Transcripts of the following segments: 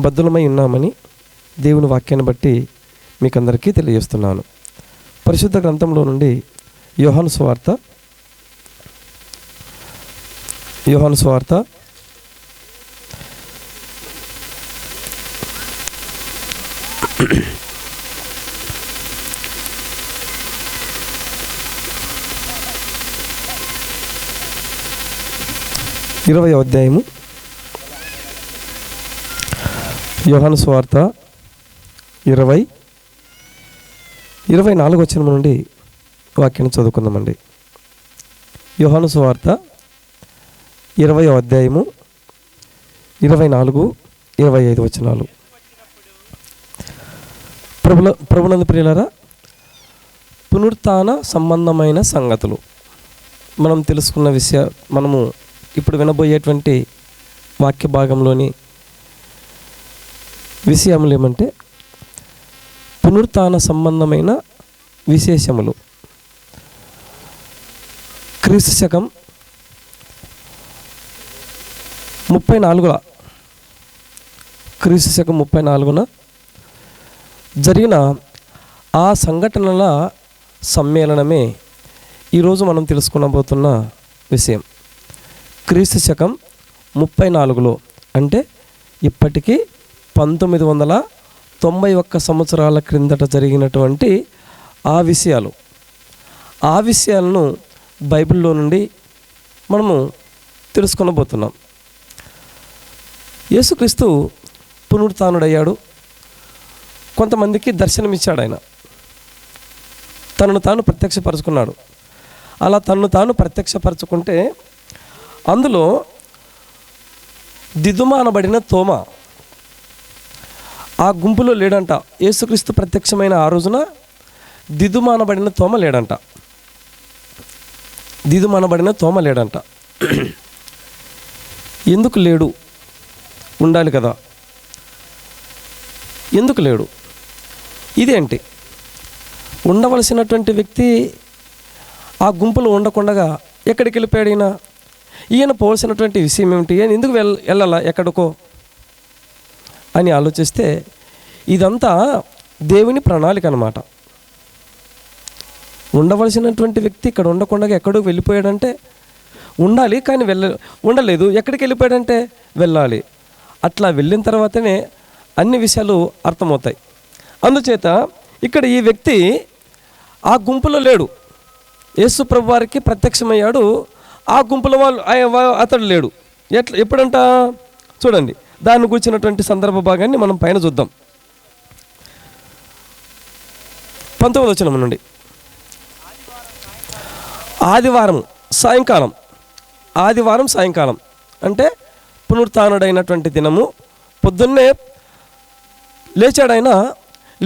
బద్ధులమై ఉన్నామని దేవుని వాక్యాన్ని బట్టి మీకందరికీ తెలియజేస్తున్నాను. పరిశుద్ధ గ్రంథంలో నుండి యోహాను సువార్త 20వ అధ్యాయము, యోహాను సువార్త 24వ వచనం నుండి వాక్యాన్ని చదువుకుందామండి. యోహాను సువార్త 20వ అధ్యాయము 24, 25 వచనాలు. ప్రభునందు ప్రియులారా, పునరుత్థాన సంబంధమైన సంగతులు మనం తెలుసుకున్న మనము ఇప్పుడు వినబోయేటువంటి వాక్య భాగంలోని విషయములు ఏమంటే పునరుత్థాన సంబంధమైన విశేషములు. క్రీస్తు శకం 34న జరిగిన ఆ సంఘటనల సమ్మేళనమే ఈరోజు మనం తెలుసుకునబోతున్న విషయం. క్రీస్తు శకం 34లో అంటే ఇప్పటికీ 1991 సంవత్సరాల క్రిందట జరిగినటువంటి ఆ విషయాలను బైబిల్లో నుండి మనము తెలుసుకొనబోతున్నాం. యేసుక్రీస్తు పునరుత్థానుడయ్యాడు. కొంతమందికి దర్శనమిచ్చాడు. ఆయన తనను తాను ప్రత్యక్షపరచుకున్నాడు. అలా తనను తాను ప్రత్యక్షపరచుకుంటే అందులో దిదుమానబడిన తోమా ఆ గుంపులో లేడంట. యేసుక్రీస్తు ప్రత్యక్షమైన ఆ రోజున దిదుమానబడిన తోమ లేడంట. ఎందుకు లేడు? ఉండాలి కదా. ఎందుకు లేడు? ఇదేంటి? ఉండవలసినటువంటి వ్యక్తి ఆ గుంపులో ఉండకుండా ఎక్కడికి వెళ్ళిపోయాడు? ఈయన పోవలసినటువంటి విషయం ఏమిటి? ఈయన ఎందుకు వెళ్ళాలా ఎక్కడికో అని ఆలోచిస్తే ఇదంతా దేవుని ప్రణాళిక అన్నమాట. ఉండవలసినటువంటి వ్యక్తి ఇక్కడ ఉండకుండా ఎక్కడికి వెళ్ళిపోయాడంటే ఉండాలి, కానీ ఉండలేదు. ఎక్కడికి వెళ్ళిపోయాడంటే వెళ్ళాలి. అట్లా వెళ్ళిన తర్వాతనే అన్ని విషయాలు అర్థమవుతాయి. అందుచేత ఇక్కడ ఈ వ్యక్తి ఆ గుంపులో లేడు. యేసు ప్రభు వారికి ప్రత్యక్షమయ్యాడు. ఆ గుంపులో అతడు లేడు. ఎప్పుడంట చూడండి. దాన్ని గురించినటువంటి సందర్భ భాగాన్ని మనం పైన చూద్దాం. 19వ వచనం నుండి. ఆదివారం సాయంకాలం అంటే పునరుత్థానుడైనటువంటి దినము. పొద్దున్నే లేచాడైనా.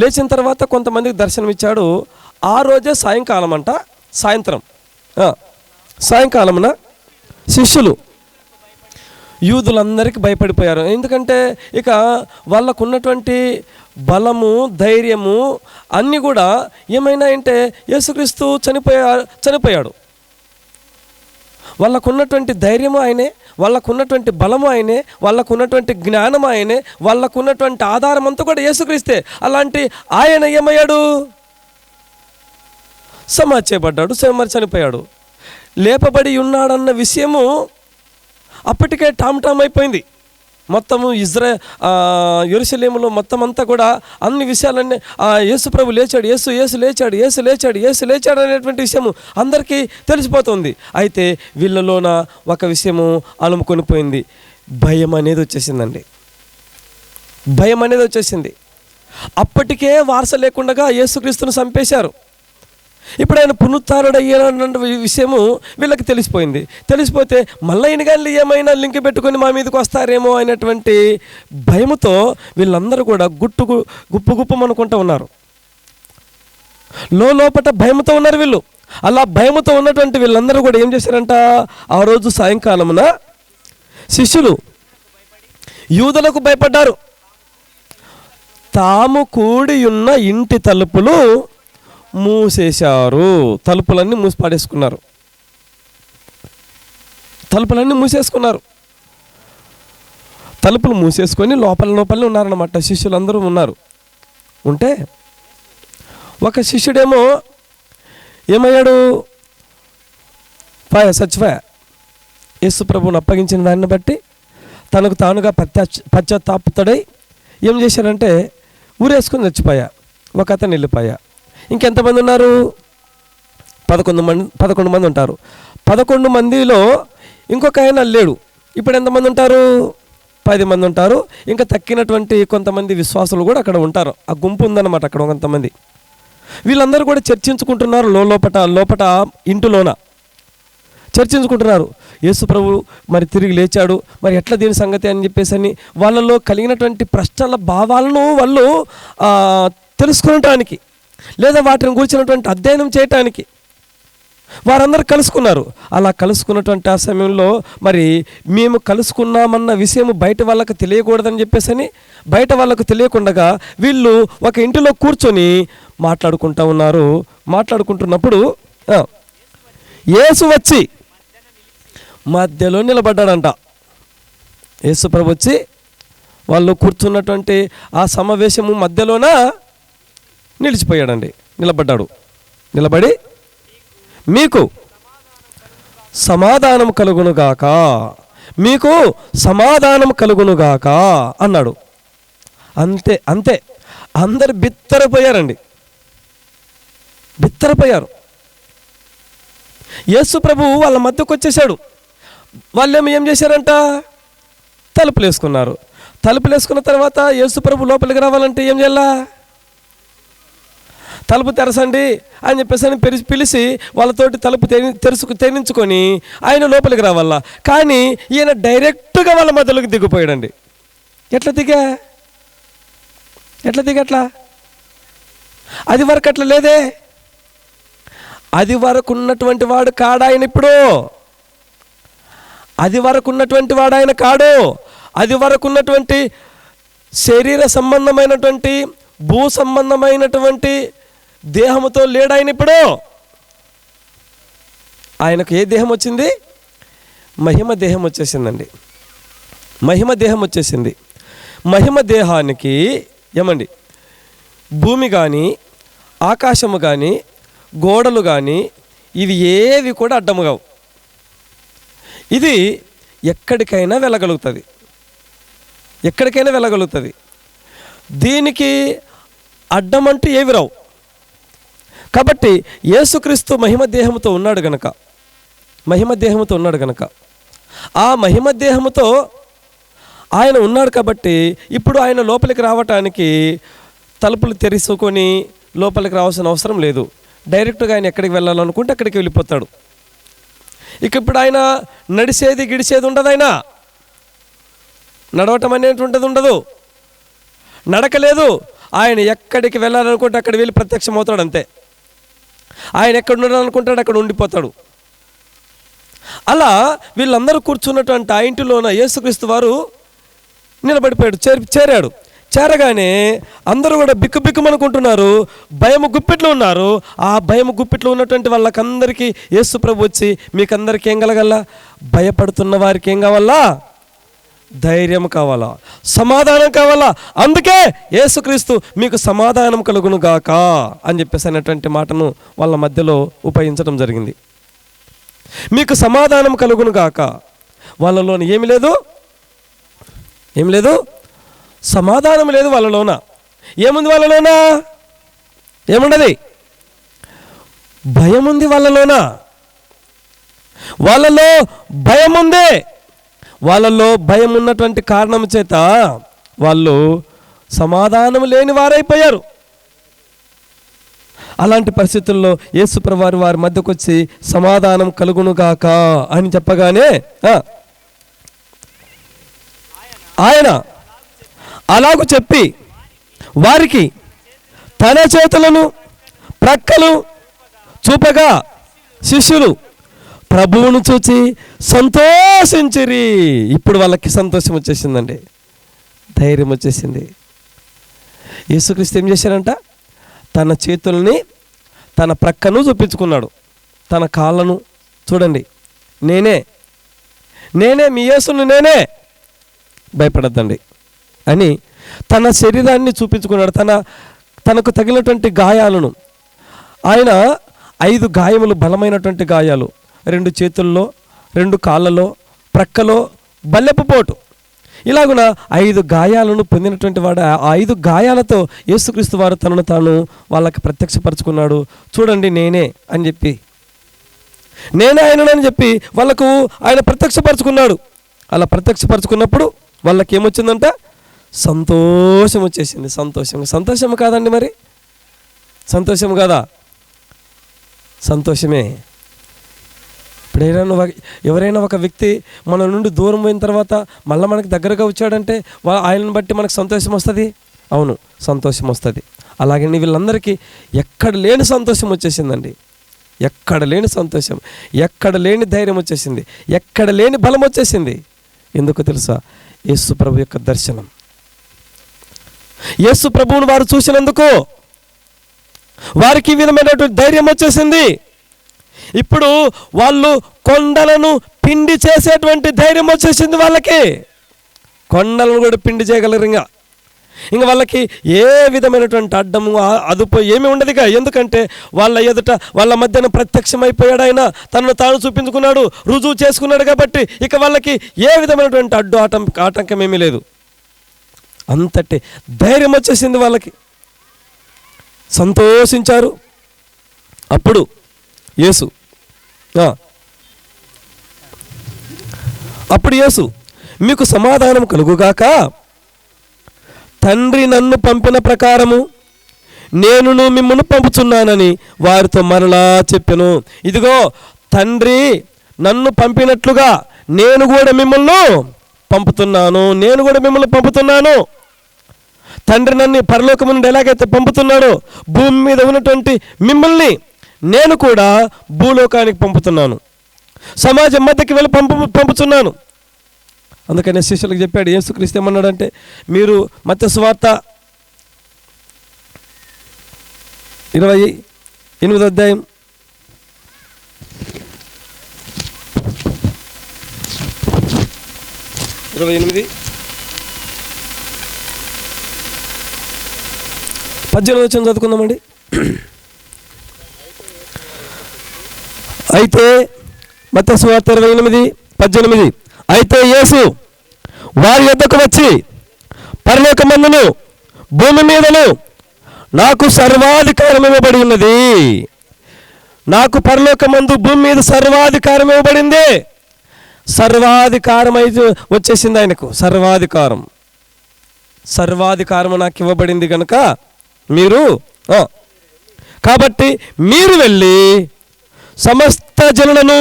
లేచిన తర్వాత కొంతమందికి దర్శనమిచ్చాడు. ఆ రోజే సాయంకాలమున శిష్యులు యూదులందరికీ భయపడిపోయారు. ఎందుకంటే ఇక వాళ్ళకున్నటువంటి బలము, ధైర్యము అన్నీ కూడా ఏమైనా అంటే యేసుక్రీస్తు చనిపోయాడు. వాళ్ళకున్నటువంటి ధైర్యము ఆయనే, వాళ్ళకున్నటువంటి బలము ఆయనే, వాళ్ళకున్నటువంటి జ్ఞానం ఆయనే, వాళ్ళకున్నటువంటి ఆధారం అంతా కూడా యేసుక్రీస్తే. అలాంటి ఆయన ఏమయ్యాడు? సమాధి చేయబడ్డాడు, చనిపోయాడు. లేపబడి ఉన్నాడన్న విషయము అప్పటికే టామ్ అయిపోయింది. మొత్తము యెరూషలేములో మొత్తం అంతా కూడా అన్ని విషయాలన్నీ యేసు ప్రభు లేచాడు, యేసు లేచాడు అనేటువంటి విషయము అందరికీ తెలిసిపోతుంది. అయితే వీళ్ళలోన ఒక విషయము అలుముకొని పోయింది. భయం అనేది వచ్చేసింది. అప్పటికే వారస లేకుండా యేసుక్రీస్తును చంపేశారు. ఇప్పుడు ఆయన పునరుత్థానుడయ్యాడన్న విషయము వీళ్ళకి తెలిసిపోతే మళ్ళీ ఈయన కానీ ఏమైనా లింక్ పెట్టుకొని మా మీదకి వస్తారేమో అనేటువంటి భయముతో వీళ్ళందరూ కూడా గుప్పుమనుకుంటూ ఉన్నారు. లోపట భయముతో ఉన్నారు వీళ్ళు. అలా భయముతో ఉన్నటువంటి వీళ్ళందరూ కూడా ఏం చేశారంట? ఆ రోజు సాయంకాలమున శిష్యులు యూదులకు భయపడ్డారు. తాము కూడి ఉన్న ఇంటి తలుపులు మూసేశారు. తలుపులన్నీ మూసేసుకున్నారు. తలుపులు మూసేసుకొని లోపలనే ఉన్నారన్నమాట. శిష్యులందరూ ఉన్నారు. ఉంటే ఒక శిష్యుడేమో ఏమయ్యాడు, చచ్చిపోయా. యేసు ప్రభువుని అప్పగించిన దాన్ని బట్టి తనకు తానుగా పశ్చాత్తాపుతుడై ఏం చేశారంటే ఊరేసుకొని చచ్చిపోయా. ఒక అతను వెళ్ళిపోయా. ఇంకెంతమంది ఉన్నారు? 11 మంది ఉంటారు. 11 మందిలో ఇంకొక ఆయన లేడు. ఇప్పుడు ఎంతమంది ఉంటారు? 10 మంది ఉంటారు. ఇంకా తక్కినటువంటి కొంతమంది విశ్వాసులు కూడా అక్కడ ఉంటారు. ఆ గుంపు ఉందన్నమాట అక్కడ కొంతమంది. వీళ్ళందరూ కూడా చర్చించుకుంటున్నారు లోపట ఇంటిలోన చర్చించుకుంటున్నారు. యేసు ప్రభు మరి తిరిగి లేచాడు, మరి ఎట్లా దీని సంగతి అని చెప్పేసి వాళ్ళలో కలిగినటువంటి ప్రశ్నల భావాలను వాళ్ళు తెలుసుకోవటానికి లేదా వాటిని గురించినటువంటి అధ్యయనం చేయటానికి వారందరూ కలుసుకున్నారు. అలా కలుసుకున్నటువంటి ఆ సమయంలో మరి మేము కలుసుకున్నామన్న విషయం బయట వాళ్ళకు తెలియకూడదని చెప్పేసి బయట వాళ్ళకు తెలియకుండా వీళ్ళు ఒక ఇంటిలో కూర్చొని మాట్లాడుకుంటూ ఉన్నారు. మాట్లాడుకుంటున్నప్పుడు యేసు వచ్చి మధ్యలో నిలబడ్డాడంట. యేసు ప్రభు వచ్చి వాళ్ళు కూర్చున్నటువంటి ఆ సమావేశము మధ్యలోన నిలిచిపోయాడండి. నిలబడి మీకు సమాధానం కలుగునుగాక, మీకు సమాధానం కలుగునుగాక అన్నాడు. అంతే. అందరు బిత్తరపోయారండి. యేసు ప్రభు వాళ్ళ మధ్యకు వచ్చేసాడు. వాళ్ళేమో ఏం చేశారంట? తలుపులు వేసుకున్న తర్వాత యేసు ప్రభు లోపలికి రావాలంటే ఏం చేయాలా? తలుపు తెరసండి అని చెప్పేసి పిలిచి వాళ్ళతోటి తలుపు తెరించుకొని ఆయన లోపలికి రావాలా. కానీ ఈయన డైరెక్ట్గా వాళ్ళ మధ్యలోకి దిగిపోయాడండి. ఎట్లా దిగట్లా? అది వరకు అట్లా లేదే. అది వరకు ఉన్నటువంటి వాడు కాడాయన ఇప్పుడు. అది వరకు ఉన్నటువంటి వాడు ఆయన కాడు. అది వరకు ఉన్నటువంటి శరీర సంబంధమైనటువంటి భూ సంబంధమైనటువంటి దేహముతో లేడాయన ఇప్పుడు. ఆయనకు ఏ దేహం వచ్చింది? మహిమ దేహం వచ్చేసిందండి. మహిమ దేహానికి ఏమండి భూమి కానీ ఆకాశము కానీ గోడలు కానీ ఇవి ఏవి కూడా అడ్డము కావు. ఇది ఎక్కడికైనా వెళ్ళగలుగుతుంది. దీనికి అడ్డమంటూ ఏవి రావు. కాబట్టి యేసుక్రీస్తు మహిమ దేహముతో ఉన్నాడు గనక ఆ మహిమ దేహముతో ఆయన ఉన్నాడు కాబట్టి ఇప్పుడు ఆయన లోపలికి రావటానికి తలుపులు తెరుచుకొని లోపలికి రావాల్సిన అవసరం లేదు. డైరెక్ట్గా ఆయన ఎక్కడికి వెళ్ళాలనుకుంటే అక్కడికి వెళ్ళిపోతాడు. ఇప్పుడు ఆయన గిడిచేది ఉండదు. ఆయన నడవటం అనేటువంటిది ఉండదు, నడకలేదు. ఆయన ఎక్కడికి వెళ్ళాలనుకుంటే అక్కడ వెళ్ళి ప్రత్యక్షం అవుతాడు అంతే. ఆయన ఎక్కడ ఉండాలనుకుంటాడు అక్కడ ఉండిపోతాడు. అలా వీళ్ళందరూ కూర్చున్నటువంటి ఆ ఇంటిలోన యేసుక్రీస్తు వారు నిలబడిపోయాడు, చేరాడు. చేరగానే అందరూ కూడా బిక్కుమనుకుంటున్నారు, భయము గుప్పిట్లో ఉన్నారు. ఆ భయము గుప్పిట్లో ఉన్నటువంటి వాళ్ళకందరికీ యేసు ప్రభు వచ్చి మీకందరికీ ఏం కలగల్లా? భయపడుతున్న వారికి ఏం కావాలా? ధైర్యం కావాలా, సమాధానం కావాలా. అందుకే యేసుక్రీస్తు మీకు సమాధానం కలుగును గాక అని చెప్పేసి అనేటువంటి మాటను వాళ్ళ మధ్యలో ఉపయోగించడం జరిగింది. మీకు సమాధానం కలుగును గాక. వాళ్ళలోని ఏమి లేదు, సమాధానం లేదు వాళ్ళలోన. ఏముంది వాళ్ళలోన? ఏముండదు, భయం ఉంది వాళ్ళలోన. వాళ్ళలో భయం ఉంది. వాళ్ళలో భయం ఉన్నటువంటి కారణం చేత వాళ్ళు సమాధానం లేని వారైపోయారు. అలాంటి పరిస్థితుల్లో యేసుప్రభువారు వారి మధ్యకు వచ్చి సమాధానం కలుగునుగాక అని చెప్పగానే ఆయన అలాగూ చెప్పి వారికి తన చేతులను ప్రక్కలు చూపగా శిష్యులు ప్రభువును చూచి సంతోషించిరి. ఇప్పుడు వాళ్ళకి సంతోషం వచ్చేసిందండి, ధైర్యం వచ్చేసింది. యేసుక్రీస్తు ఏం చేశారంట? తన చేతుల్ని తన ప్రక్కను చూపించుకున్నాడు, తన కాళ్ళను. చూడండి, నేనే మీ యేసును, భయపడద్దండి అని తన శరీరాన్ని చూపించుకున్నాడు. తనకు తగిలినటువంటి గాయాలను ఆయన 5 గాయములు, బలమైనటువంటి గాయాలు, 2 చేతుల్లో, 2 కాళ్ళలో, ప్రక్కలో బల్లెపు పోటు, ఇలాగున 5 గాయాలను పొందినటువంటి వాడు. ఆ 5 గాయాలతో యేసుక్రీస్తు వారు తనను తాను వాళ్ళకి ప్రత్యక్షపరచుకున్నాడు. చూడండి నేనే అని చెప్పి, నేనే ఆయనని చెప్పి వాళ్ళకు ఆయన ప్రత్యక్షపరచుకున్నాడు. అలా ప్రత్యక్షపరచుకున్నప్పుడు వాళ్ళకి ఏమొచ్చిందంట? సంతోషం వచ్చేసింది. సంతోషం కాదండి, మరి సంతోషం కాదా? సంతోషమే. ఇప్పుడు ఎవరైనా ఒక వ్యక్తి మన నుండి దూరం పోయిన తర్వాత మళ్ళీ మనకి దగ్గరగా వచ్చాడంటే ఆయనను బట్టి మనకు సంతోషం వస్తుంది. అవును, సంతోషం వస్తుంది. అలాగే వీళ్ళందరికీ ఎక్కడ లేని సంతోషం వచ్చేసిందండి. ఎక్కడ లేని సంతోషం, ఎక్కడ లేని ధైర్యం వచ్చేసింది, ఎక్కడ లేని బలం వచ్చేసింది. ఎందుకు తెలుసా? యేసు ప్రభు యొక్క దర్శనం. యేసు ప్రభువును వారు చూసినందుకు వారికి ఈ విధమైనటువంటి ధైర్యం వచ్చేసింది. ఇప్పుడు వాళ్ళు కొండలను పిండి చేసేటువంటి ధైర్యం వచ్చేసింది వాళ్ళకి. కొండలను కూడా పిండి చేయగలరు. ఇంకా వాళ్ళకి ఏ విధమైనటువంటి అడ్డము, అదుపు ఏమీ ఉండదుగా. ఎందుకంటే వాళ్ళ ఎదుట, వాళ్ళ మధ్యన ప్రత్యక్షమైపోయాడు ఆయన. తనను తాను చూపించుకున్నాడు, రుజువు చేసుకున్నాడు. కాబట్టి ఇక వాళ్ళకి ఏ విధమైనటువంటి ఆటంకం ఏమీ లేదు. అంతటి ధైర్యం వచ్చేసింది వాళ్ళకి. సంతోషించారు. అప్పుడు యేసు మీకు సమాధానం కలుగుగాక, తండ్రి నన్ను పంపిన ప్రకారము నేనును మిమ్మల్ని పంపుచున్నానని వారితో మరలా చెప్పెను. ఇదిగో తండ్రి నన్ను పంపినట్లుగా నేను కూడా మిమ్మల్ని పంపుతున్నాను. తండ్రి నన్ను పరలోకము నుండి ఎలాగైతే పంపుతున్నాడో భూమి మీద ఉన్నటువంటి మిమ్మల్ని నేను కూడా భూలోకానికి పంపుతున్నాను, సమాజం మధ్యకి వెళ్ళి పంపుతున్నాను. అందుకనే శిష్యులకు చెప్పాడు. యేసుక్రీస్తు ఏమన్నాడంటే, మీరు మత్తయి సువార్త 28వ అధ్యాయం 28:18 వచనం చదువుకుందామండి. అయితే మత్తయి సువార్త 28:18, అయితే యేసు వారి యొద్దకు వచ్చి, పరలోకమందును భూమి మీదను నాకు సర్వాధికారం ఇవ్వబడి ఉన్నది. నాకు పరలోకమందు భూమి మీద సర్వాధికారం ఇవ్వబడింది. సర్వాధికారం అయితే వచ్చేసింది ఆయనకు. సర్వాధికారం నాకు ఇవ్వబడింది కనుక కాబట్టి మీరు వెళ్ళి సమస్త జనులను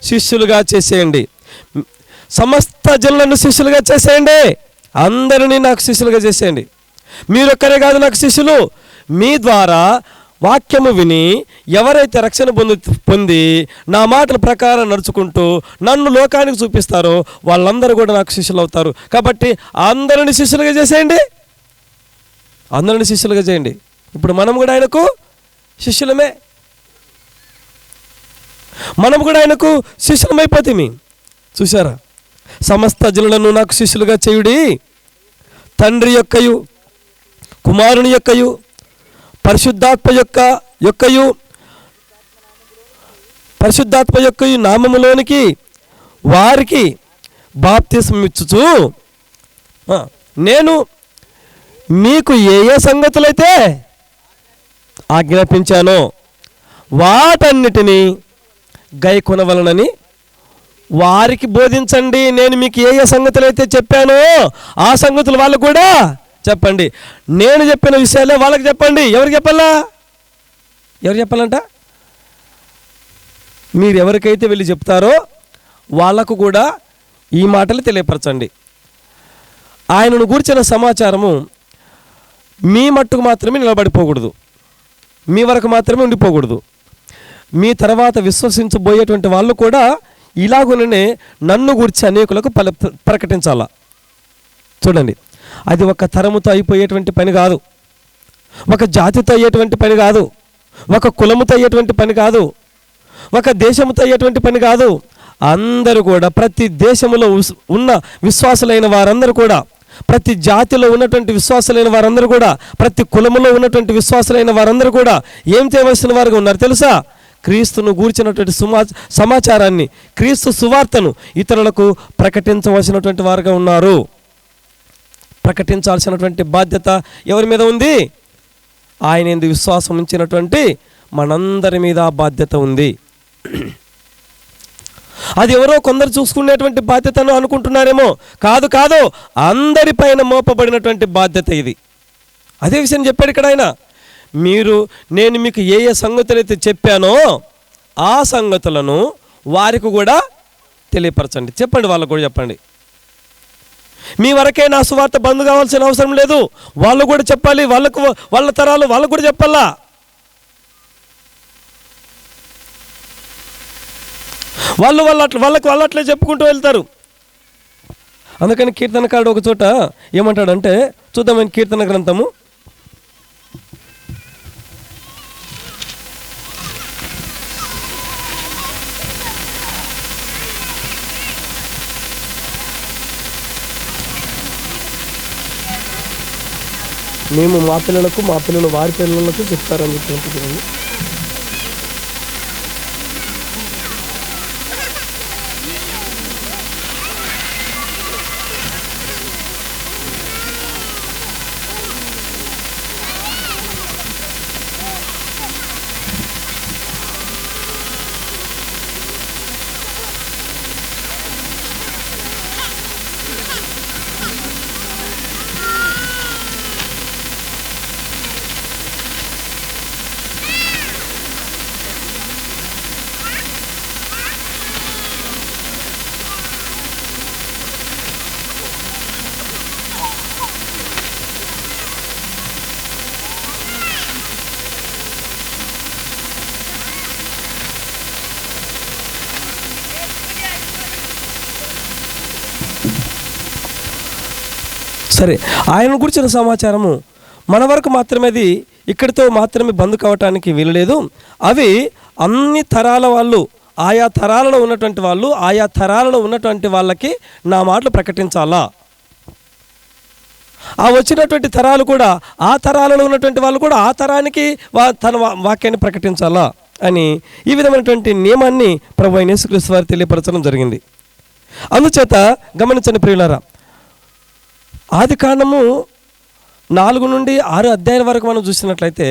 శిష్యులుగా చేసేయండి. అందరినీ నాకు శిష్యులుగా చేసేయండి. మీరొక్కరే కాదు నాకు శిష్యులు. మీ ద్వారా వాక్యము విని ఎవరైతే రక్షణ పొంది నా మాటల ప్రకారం నడుచుకుంటూ నన్ను లోకానికి చూపిస్తారో వాళ్ళందరూ కూడా నాకు శిష్యులు అవుతారు. కాబట్టి అందరిని శిష్యులుగా చేసేయండి. ఇప్పుడు మనం కూడా ఆయనకు శిష్యులమే. మనం కూడా ఆయనకు శిష్యులమైపోతామి. చూసారా? సమస్త జనులను నాకు శిష్యులుగా చేయుడి, తండ్రి యొక్కయు కుమారుని యొక్కయు పరిశుద్ధాత్మ యొక్కయు నామములోనికి వారికి బాప్తిస్మం ఇచ్చుచు నేను మీకు ఏ సంగతులైతే ఆజ్ఞాపించానో వాటన్నిటినీ గైకొనవలనని వారికి బోధించండి. నేను మీకు ఏ సంగతులు అయితే చెప్పానో ఆ సంగతులు వాళ్ళకు కూడా చెప్పండి. నేను చెప్పిన విషయాలే వాళ్ళకి చెప్పండి. ఎవరు చెప్పాలంట? మీరు ఎవరికైతే వెళ్ళి చెప్తారో వాళ్లకు కూడా ఈ మాటలు తెలియపరచండి. ఆయనను గురించిన సమాచారము మీ మట్టుకు మాత్రమే నిలబడిపోకూడదు, మీ వరకు మాత్రమే ఉండిపోకూడదు. మీ తర్వాత విశ్వసించబోయేటువంటి వాళ్ళు కూడా ఇలాగునే నన్ను గురించి అనేకులకు ప్రకటించాలా. చూడండి, అది ఒక తరముతో అయిపోయేటువంటి పని కాదు, ఒక జాతితో అయ్యేటువంటి పని కాదు, ఒక కులముతో అయ్యేటువంటి పని కాదు, ఒక దేశముతో అయ్యేటువంటి పని కాదు. అందరూ కూడా, ప్రతి దేశంలో ఉన్న విశ్వాసులైన వారందరూ కూడా, ప్రతి జాతిలో ఉన్నటువంటి విశ్వాసులైన వారందరూ కూడా, ప్రతి కులములో ఉన్నటువంటి విశ్వాసులైన వారందరూ కూడా ఏం చేయవలసిన వారుగా ఉన్నారు తెలుసా? క్రీస్తును గూర్చినటువంటి సమాచారాన్ని, క్రీస్తు సువార్తను ఇతరులకు ప్రకటించవలసినటువంటి వారుగా ఉన్నారు. ప్రకటించాల్సినటువంటి బాధ్యత ఎవరి మీద ఉంది? ఆయన యందు విశ్వాసం ఉంచినటువంటి మనందరి మీద ఆ బాధ్యత ఉంది. అది ఎవరో కొందరు చూసుకునేటువంటి బాధ్యతను అనుకుంటున్నారేమో. కాదు కాదు, అందరిపైన మోపబడినటువంటి బాధ్యత ఇది. అదే విషయం చెప్పాడు ఇక్కడ ఆయన. నేను మీకు ఏ ఏ సంగతులు అయితే చెప్పానో ఆ సంగతులను వారికి కూడా తెలియపరచండి. చెప్పండి, వాళ్ళకు కూడా చెప్పండి. మీ వరకే నా సువార్త బంద్ కావాల్సిన అవసరం లేదు. వాళ్ళు కూడా చెప్పాలి, వాళ్ళ తరాలు వాళ్ళకు కూడా చెప్పాలా. వాళ్ళకు అట్లే చెప్పుకుంటూ వెళ్తారు. అందుకని కీర్తనకారుడు ఒక చోట ఏమంటాడంటే, చూద్దామని కీర్తన గ్రంథము 'మేము మా పిల్లలకు, మా పిల్లలు వారి పిల్లలకు చెప్తారని చెప్పి సరే, ఆయన గురించిన సమాచారము మన వరకు మాత్రమే, అది ఇక్కడితో మాత్రమే బంద్ కావటానికి వీలులేదు. అవి అన్ని తరాల వాళ్ళు, ఆయా తరాలలో ఉన్నటువంటి వాళ్ళు, ఆయా తరాలలో ఉన్నటువంటి వాళ్ళకి నా మాటలు ప్రకటించాలా. ఆ వచ్చినటువంటి తరాలు కూడా, ఆ తరాలలో ఉన్నటువంటి వాళ్ళు కూడా ఆ తరానికి తన వాక్యాన్ని ప్రకటించాలా అని ఈ విధమైనటువంటి నియమాన్ని ప్రభువైన యేసుక్రీస్తు వారు తెలియపరచడం జరిగింది. అందుచేత గమనించండి ప్రియులారా, ఆదికాండము 4 నుండి 6 అధ్యాయాల వరకు మనం చూసినట్లయితే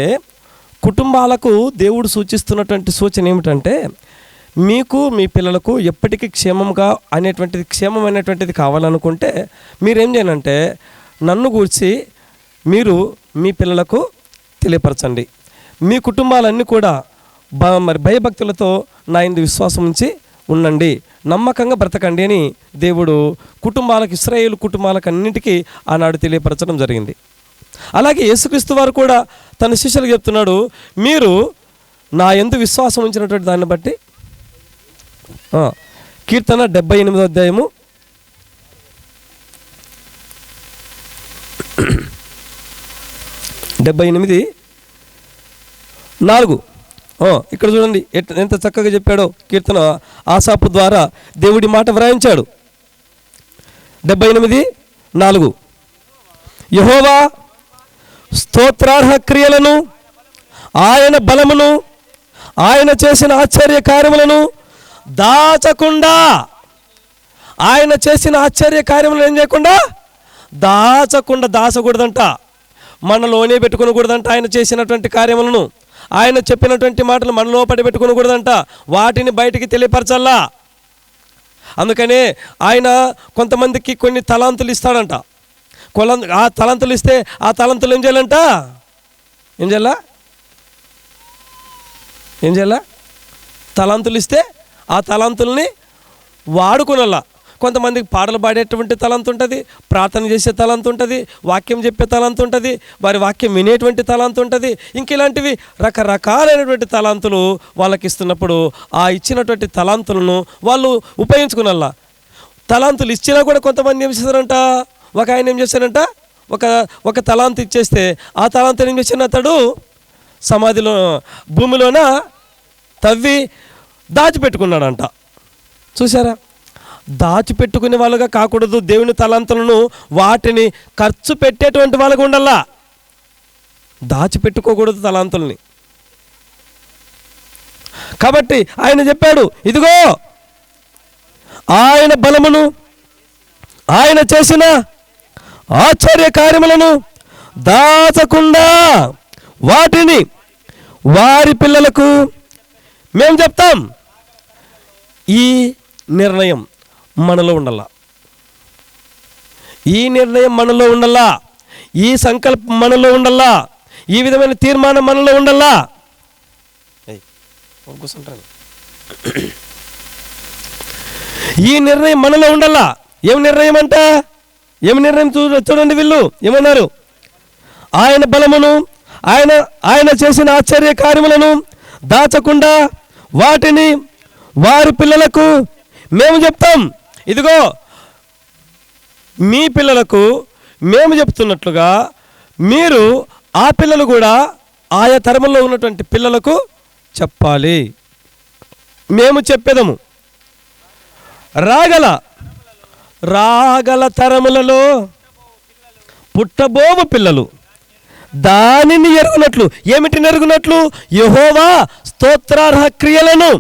కుటుంబాలకు దేవుడు సూచిస్తున్నటువంటి సూచన ఏమిటంటే, మీకు మీ పిల్లలకు ఎప్పటికీ క్షేమం అనేటువంటిది కావాలనుకుంటే మీరేం చేయనంటే నన్ను గూర్చి మీరు మీ పిల్లలకు తెలియపరచండి. మీ కుటుంబాలన్నీ కూడా భయభక్తులతో నా యందు విశ్వాసం ఉంచి ఉండండి, నమ్మకంగా బ్రతకండి అని దేవుడు కుటుంబాలకు, ఇశ్రాయేలు కుటుంబాలకు అన్నింటికీ ఆనాడు తెలియపరచడం జరిగింది. అలాగే యేసుక్రీస్తు వారు కూడా తన శిష్యులకు చెప్తున్నాడు, మీరు నా యందు విశ్వాసం ఉంచినటువంటి దాన్ని బట్టి. కీర్తన 78వ అధ్యాయము 78:4 ఇక్కడ చూడండి ఎంత చక్కగా చెప్పాడో. కీర్తన ఆసాపు ద్వారా దేవుడి మాట వ్రాయించాడు. 78:4 యెహోవా స్తోత్రార్హ క్రియలను, ఆయన బలమును, ఆయన చేసిన ఆశ్చర్య కార్యములను దాచకుండా, ఆయన చేసిన ఆశ్చర్య కార్యములను ఏం చేయకుండా, దాచకూడదంట, మనలోనే పెట్టుకోకూడదంట. ఆయన చేసినటువంటి కార్యములను, ఆయన చెప్పినటువంటి మాటలు మనలో పెట్టుకోకూడదంట, వాటిని బయటికి తెలియపరచాలా. అందుకనే ఆయన కొంతమందికి కొన్ని తలాంతులు ఇస్తాడంట. ఆ తలాంతులు ఇస్తే ఆ తలాంతులు ఏం చేయాలా? తలాంతులు ఇస్తే ఆ తలాంతుల్ని వాడుకునల్లా. కొంతమందికి పాటలు పాడేటువంటి తలంతు ఉంటుంది, ప్రార్థన చేసే తలంతు ఉంటుంది, వాక్యం చెప్పే తలంతు ఉంటుంది, వారి వాక్యం వినేటువంటి తలంతు ఉంటుంది. ఇంక ఇలాంటివి రకరకాలైనటువంటి తలాంతులు వాళ్ళకి ఇస్తున్నప్పుడు ఆ ఇచ్చినటువంటి తలాంతులను వాళ్ళు ఉపయోగించుకునల్లా. తలాంతులు ఇచ్చినా కూడా కొంతమంది ఏం చేస్తారంట, ఒక ఆయన ఏం చేశారంట, ఒక తలాంతు ఇచ్చేస్తే ఆ తలాంతుని ఏం చేసిన అతడు సమాధిలో, భూమిలోన తవ్వి దాచిపెట్టుకున్నాడంట. చూసారా? దాచిపెట్టుకునే వాళ్ళుగా కాకూడదు. దేవుని తలాంతులను వాటిని ఖర్చు పెట్టేటువంటి వాళ్ళగా ఉండాలా. దాచిపెట్టుకోకూడదు తలాంతుల్ని. కాబట్టి ఆయన చెప్పాడు, ఇదిగో ఆయన బలమును, ఆయన చేసిన ఆశ్చర్య కార్యములను దాచకుండా వాటిని వారి పిల్లలకు మేము చెప్తాం. ఈ నిర్ణయం మనలో ఉండాలా. ఈ నిర్ణయం మనలో ఉండాలా. ఈ సంకల్పం మనలో ఉండాలా. ఈ విధమైన తీర్మానం మనలో ఉండాలా. ఈ నిర్ణయం మనలో ఉండాలా. ఏం నిర్ణయం అంట? ఏం నిర్ణయం? చూడండి, వీళ్ళు ఏమన్నారు? ఆయన బలమును, ఆయన చేసిన ఆశ్చర్య కార్యములను దాచకుండా వాటిని వారి పిల్లలకు మేము చెప్తాం. ఇదిగో మీ పిల్లలకు మేము చెప్తున్నట్లుగా మీరు ఆ పిల్లలు కూడా ఆయా తరములో ఉన్నటువంటి పిల్లలకు చెప్పాలి. మేము చెప్పేదము. రాగల తరములలో పుట్టబోవు పిల్లలు దానిని ఎరుగునట్లు. ఏమిటి ఎరుగునట్లు? యెహోవా స్తోత్రార్హ క్రియలను,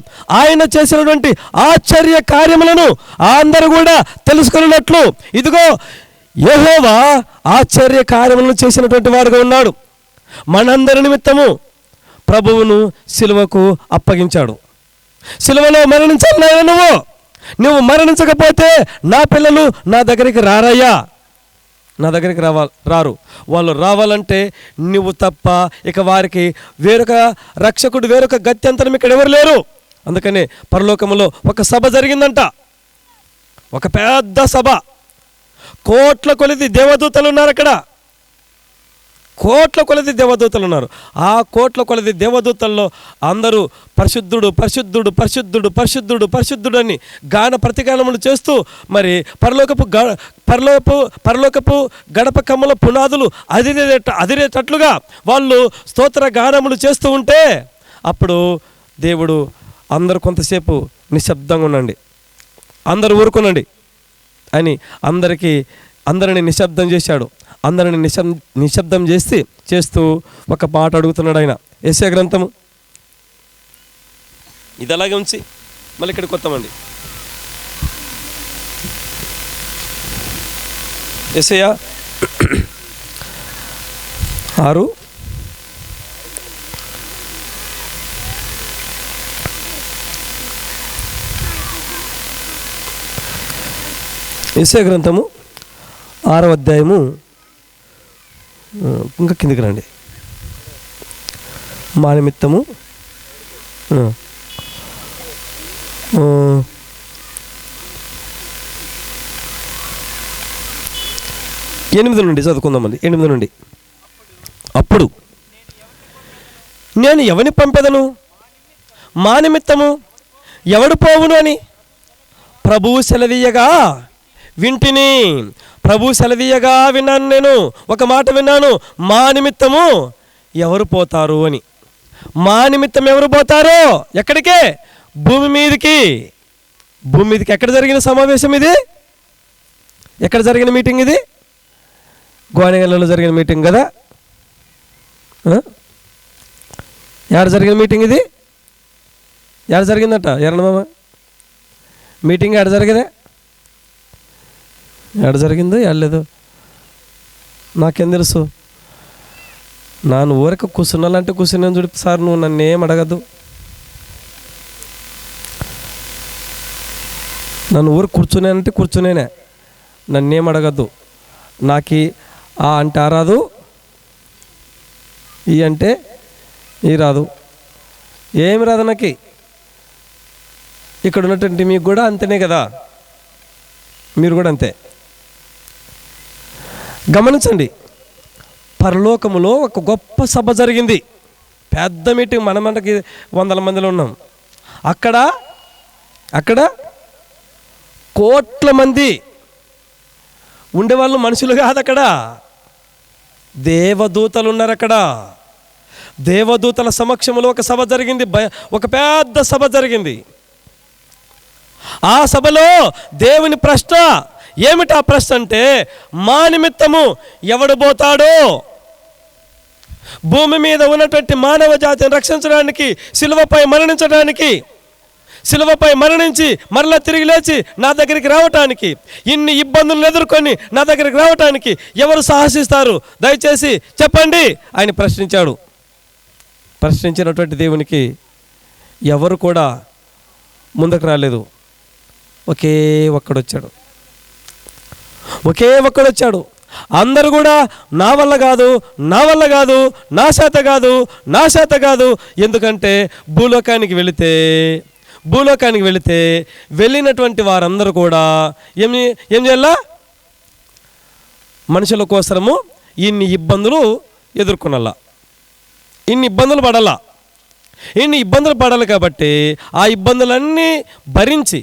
ఆయన చేసినటువంటి ఆశ్చర్య కార్యములను అందరూ కూడా తెలుసుకున్నట్లు. ఇదిగో యెహోవా ఆశ్చర్య కార్యములను చేసినటువంటి వాడుగా ఉన్నాడు. మనందరి నిమిత్తము ప్రభువును సిలువకు అప్పగించాడు. సిలువలో మరణించాలి. నువ్వు మరణించకపోతే నా పిల్లలు నా దగ్గరికి రారయ్యా. నా దగ్గరికి రారు. వాళ్ళు రావాలంటే నువ్వు తప్ప ఇక వారికి వేరొక రక్షకుడు, వేరొక గత్యంతరం ఇక్కడ ఎవరు లేరు. అందుకనే పరలోకములో ఒక సభ జరిగిందంట. ఒక పెద్ద సభ. కోట్ల కొలది దేవదూతలు ఉన్నారు అక్కడ. కోట్ల కొలది దేవదూతలు ఉన్నారు. ఆ కోట్ల కొలది దేవదూతల్లో అందరూ పరిశుద్ధుడు పరిశుద్ధుడు పరిశుద్ధుడు పరిశుద్ధుడు పరిశుద్ధుడు అని గాన ప్రతిగానములు చేస్తూ మరి పరలోకపు గడప కమ్మల పునాదులు అదిరేటట్లుగా వాళ్ళు స్తోత్ర గానములు చేస్తూ ఉంటే అప్పుడు దేవుడు అందరూ కొంతసేపు నిశ్శబ్దంగా ఉండండి, అందరూ ఊరుకునండి అని అందరిని నిశ్శబ్దం చేశాడు. అందరిని నిశ్శబ్దం చేస్తూ ఒక పాట అడుగుతున్నాడు ఆయన. యెషయా గ్రంథము ఇది అలాగే ఉంచి మళ్ళీ ఇక్కడికి వస్తామండి. యెషయా 6 యెషయా గ్రంథము 6వ అధ్యాయము. ఇంకా కిందికి రండి. మా నిమిత్తము 8 నుండి చదువుకుందామండి. 8 నుండి. అప్పుడు నేను ఎవరిని పంపెదను? మా నిమిత్తము ఎవడు పోవును అని ప్రభువు సెలవీయగా వింటిని. ప్రభు సెలవీయగా విన్నాను. నేను ఒక మాట విన్నాను, మా నిమిత్తము ఎవరు పోతారు అని. మా నిమిత్తం ఎవరు పోతారో? ఎక్కడికే? భూమి మీదకి. భూమి మీదకి. ఎక్కడ జరిగిన సమావేశం ఇది? ఎక్కడ జరిగిన మీటింగ్ ఇది? గోనెగల్లలో జరిగిన మీటింగ్ కదా. ఎక్కడ జరిగిన మీటింగ్ ఇది? ఎక్కడ జరిగిందట? ఎర్రమామ మీటింగ్ ఎక్కడ జరిగేదే? ఎక్కడ జరిగిందో వెళ్ళలేదు నాకేం తెలుసు. నాను ఊరికి కూర్చున్నాలంటే కూర్చున్నాను చూడు సార్, నువ్వు నన్ను ఏం అడగద్దు. నన్ను ఊరికి కూర్చున్నానంటే కూర్చునేనే, నన్నేం అడగద్దు. నాకు ఆ అంటే ఆ రాదు, ఈ అంటే ఈ రాదు, ఏమి రాదు నాకు. ఇక్కడ ఉన్నటువంటి మీకు కూడా అంతేనే కదా, మీరు కూడా అంతే. గమనించండి, పరలోకములో ఒక గొప్ప సభ జరిగింది. పెద్ద మీటింగ్. మనకి 100 మందిలో ఉన్నాం. అక్కడ కోట్ల మంది ఉండేవాళ్ళు మనుషులు కాదు. అక్కడ దేవదూతలు ఉన్నారు. అక్కడ దేవదూతల సమక్షంలో ఒక సభ జరిగింది. ఒక పెద్ద సభ జరిగింది. ఆ సభలో దేవుని ప్రశ్న ఏమిటి? ఆ ప్రశ్న అంటే, మా నిమిత్తము ఎవడు పోతాడో? భూమి మీద ఉన్నటువంటి మానవ జాతిని రక్షించడానికి, సిలువపై మరణించడానికి, సిలువపై మరణించి మరలా తిరిగి లేచి నా దగ్గరికి రావటానికి, ఇన్ని ఇబ్బందులను ఎదుర్కొని నా దగ్గరికి రావటానికి ఎవరు సాహసిస్తారు? దయచేసి చెప్పండి ఆయన ప్రశ్నించాడు. ప్రశ్నించినటువంటి దేవునికి ఎవరు కూడా ముందుకు రాలేదు. ఒకే ఒక్కడొచ్చాడు. అందరూ కూడా నా వల్ల కాదు, నా వల్ల కాదు, నా చేత కాదు, నా చేత కాదు. ఎందుకంటే భూలోకానికి వెళితే వెళ్ళినటువంటి వారందరూ కూడా ఏం చేయాలా? మనుషుల కోసము ఇన్ని ఇబ్బందులు ఎదుర్కొనాల, ఇన్ని ఇబ్బందులు పడాలి. కాబట్టి ఆ ఇబ్బందులన్నీ భరించి,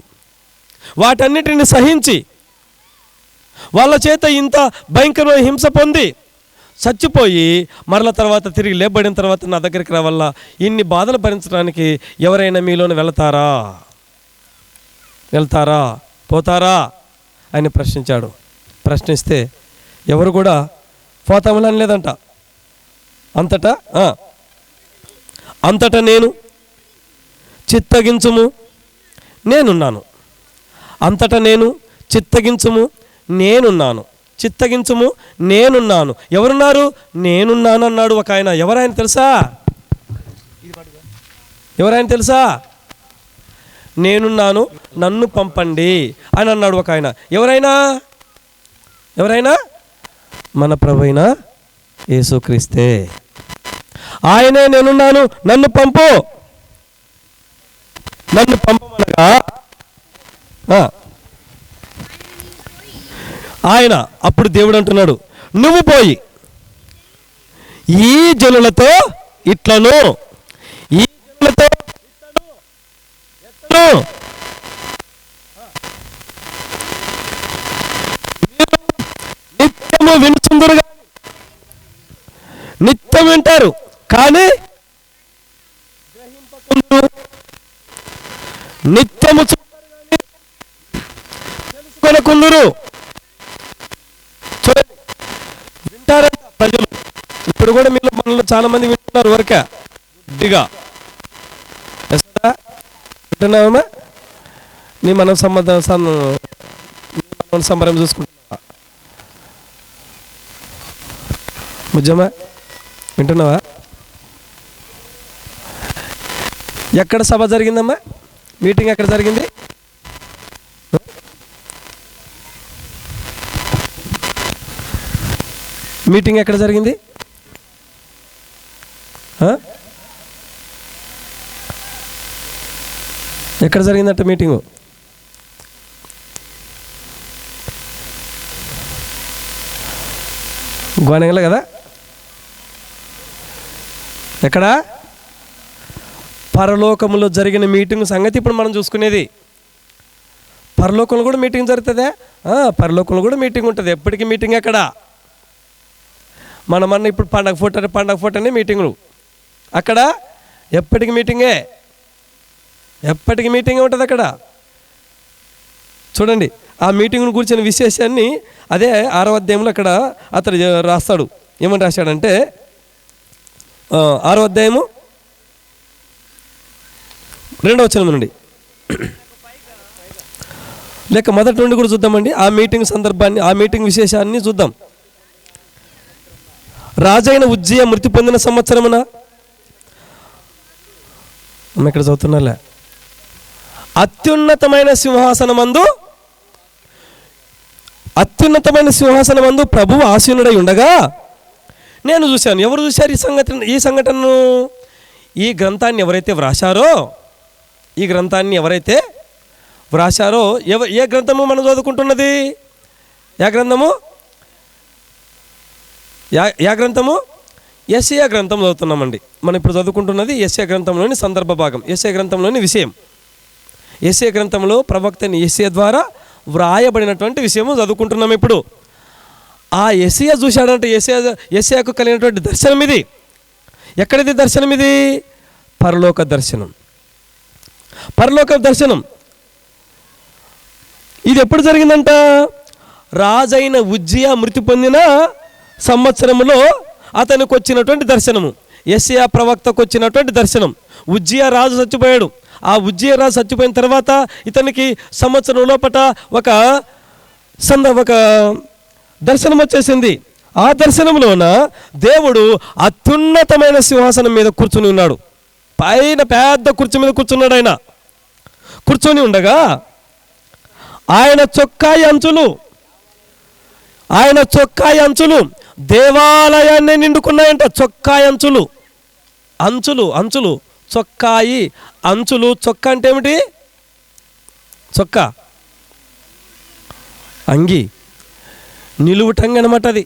వాటన్నిటిని సహించి, వాళ్ళ చేత ఇంత భయంకరమైన హింస పొంది చచ్చిపోయి మరల తర్వాత తిరిగి లేబడిన తర్వాత నా దగ్గరికి రావాలా, ఇన్ని బాధలు భరించడానికి ఎవరైనా మీలోనే వెళ్తారా పోతారా అని ప్రశ్నించాడు. ప్రశ్నిస్తే ఎవరు కూడా పోతామని లేదంట. అంతటా నేను చిత్తగించుము నేనున్నాను. అంతటా నేను చిత్తగించుము నేనున్నాను. చిత్తగించుము నేనున్నాను. ఎవరున్నారు? నేనున్నాను అన్నాడు ఒక ఆయన. ఎవరాయన తెలుసా? నేనున్నాను, నన్ను పంపండి అని అన్నాడు ఒక ఆయన. ఎవరైనా మన ప్రభువైన యేసుక్రీస్తే. ఆయనే నేనున్నాను, నన్ను పంపమనగా ఆయన అప్పుడు దేవుడు అంటున్నాడు, నువ్వు పోయి ఈ జనులతో ఇట్లను నిత్యము వినుచుందురుగా. నిత్యం వింటారు కానీ నిత్యము తెలుసుకొనకుందురు. వింటారంట ప్రజలు. ఇప్పుడు కూడా మీలో మనలో చాలా మంది వింటున్నారు వరకే గుడ్డిగా. వింటున్నావమ్మా? నీ మనం సంబరం చూసుకుంటున్నావా? ముజ్జమ్మా వింటున్నావా? ఎక్కడ సభ జరిగిందమ్మా? మీటింగ్ ఎక్కడ జరిగింది? మీటింగ్ ఎక్కడ జరిగింది? ఎక్కడ జరిగిందంట మీటింగు? గోనెగల కదా? ఎక్కడ? పరలోకంలో జరిగిన మీటింగ్ సంగతి ఇప్పుడు మనం చూసుకునేది. పరలోకంలో కూడా మీటింగ్ జరుగుతుందా? పరలోకంలో కూడా మీటింగ్ ఉంటుంది. ఎప్పటికీ మీటింగ్ ఎక్కడ? మనమన్న ఇప్పుడు పండగ ఫోటోనే మీటింగులు. అక్కడ ఎప్పటికి మీటింగే ఉంటుంది అక్కడ. చూడండి ఆ మీటింగ్ను కూర్చొని విశేషాన్ని అదే 6వ అధ్యాయంలో అక్కడ అతడు రాస్తాడు. ఏమని రాశాడంటే 6వ అధ్యాయము 2వ వచనం నుండి లేక మొదటి నుండి కూడా చూద్దామండి. ఆ మీటింగ్ సందర్భాన్ని, ఆ మీటింగ్ విశేషాన్ని చూద్దాం. రాజైన ఉజ్జియా మృతి పొందిన సంవత్సరమున, ఇక్కడ చదువుతున్నాలే, అత్యున్నతమైన సింహాసనమందు ప్రభువు ఆసీనుడై ఉండగా నేను చూశాను. ఎవరు చూశారు ఈ సంఘటనను? ఈ గ్రంథాన్ని ఎవరైతే వ్రాశారో ఏ గ్రంథము మనం చదువుకుంటున్నది? యా గ్రంథము? యెషయా గ్రంథం చదువుతున్నామండి. మనం ఇప్పుడు చదువుకుంటున్నది యెషయా గ్రంథంలోని సందర్భ భాగం, యెషయా గ్రంథంలోని విషయం. యెషయా గ్రంథంలో ప్రవక్తని యెషయా ద్వారా వ్రాయబడినటువంటి విషయము చదువుకుంటున్నాం ఇప్పుడు. ఆ యెషయా చూశాడంటే యెషయాకు కలిగినటువంటి దర్శనం ఇది. ఎక్కడిది దర్శనం ఇది? పరలోక దర్శనం. ఇది ఎప్పుడు జరిగిందంట? రాజైన ఉజ్జియా మృతి పొందిన సంవత్సరంలో అతనికి వచ్చినటువంటి దర్శనము, యెషయా ప్రవక్తకు వచ్చినటువంటి దర్శనం. ఉజ్జియా రాజు చచ్చిపోయాడు. ఆ ఉజ్జియా రాజు చచ్చిపోయిన తర్వాత ఇతనికి సంవత్సరం లోపట ఒక దర్శనం వచ్చేసింది. ఆ దర్శనంలోన దేవుడు అత్యున్నతమైన సింహాసనం మీద కూర్చుని ఉన్నాడు. పైన పెద్ద కుర్చీ మీద కూర్చున్నాడు. ఆయన కూర్చొని ఉండగా ఆయన చొక్కాయి అంచులు దేవాలయాన్ని నిండుకున్నాయంట. చొక్కాయి అంచులు చొక్కాయి అంచులు. చొక్కా అంటే ఏమిటి? చొక్కా అంగి, నిలువుటంగి అనమాట. అది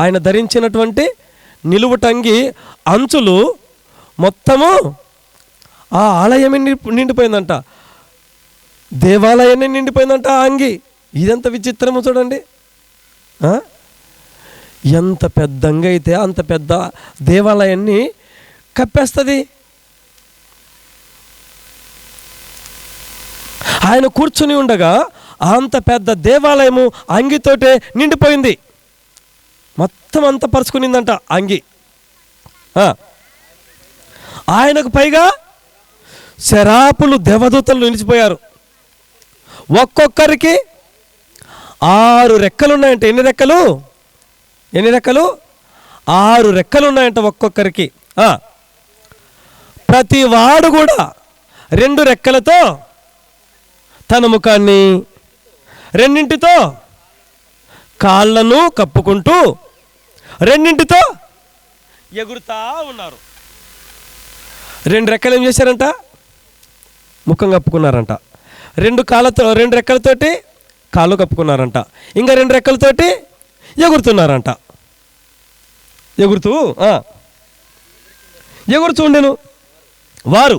ఆయన ధరించినటువంటి నిలువుటంగి అంచులు మొత్తము ఆ ఆలయమే నిండిపోయిందంట, దేవాలయాన్ని నిండిపోయిందంట ఆ అంగి. ఇదంత విచిత్రము చూడండి. ఎంత పెద్ద అంగి అయితే అంత పెద్ద దేవాలయాన్ని కప్పేస్తుంది. ఆయన కూర్చుని ఉండగా అంత పెద్ద దేవాలయము అంగితోటే నిండిపోయింది. మొత్తం అంత పరుచుకునిందంట అంగి. ఆయనకు పైగా శరాపులు దేవదూతలు నిలిచిపోయారు. ఒక్కొక్కరికి 6 రెక్కలు ఉన్నాయంట. ఎన్ని రెక్కలు? 6 రెక్కలు ఉన్నాయంట ఒక్కొక్కరికి. ప్రతి వాడు కూడా 2 రెక్కలతో తన ముఖాన్ని, 2 కాళ్ళను కప్పుకుంటూ 2 ఎగురుతా ఉన్నారు. 2 రెక్కలు ఏం చేశారంట? ముఖం కప్పుకున్నారంట. 2 రెక్కలతోటి కాళ్ళు కప్పుకున్నారంట. ఇంకా 2 రెక్కలతోటి ఎగురుతున్నారంట. ఎగురుతుండెను వారు.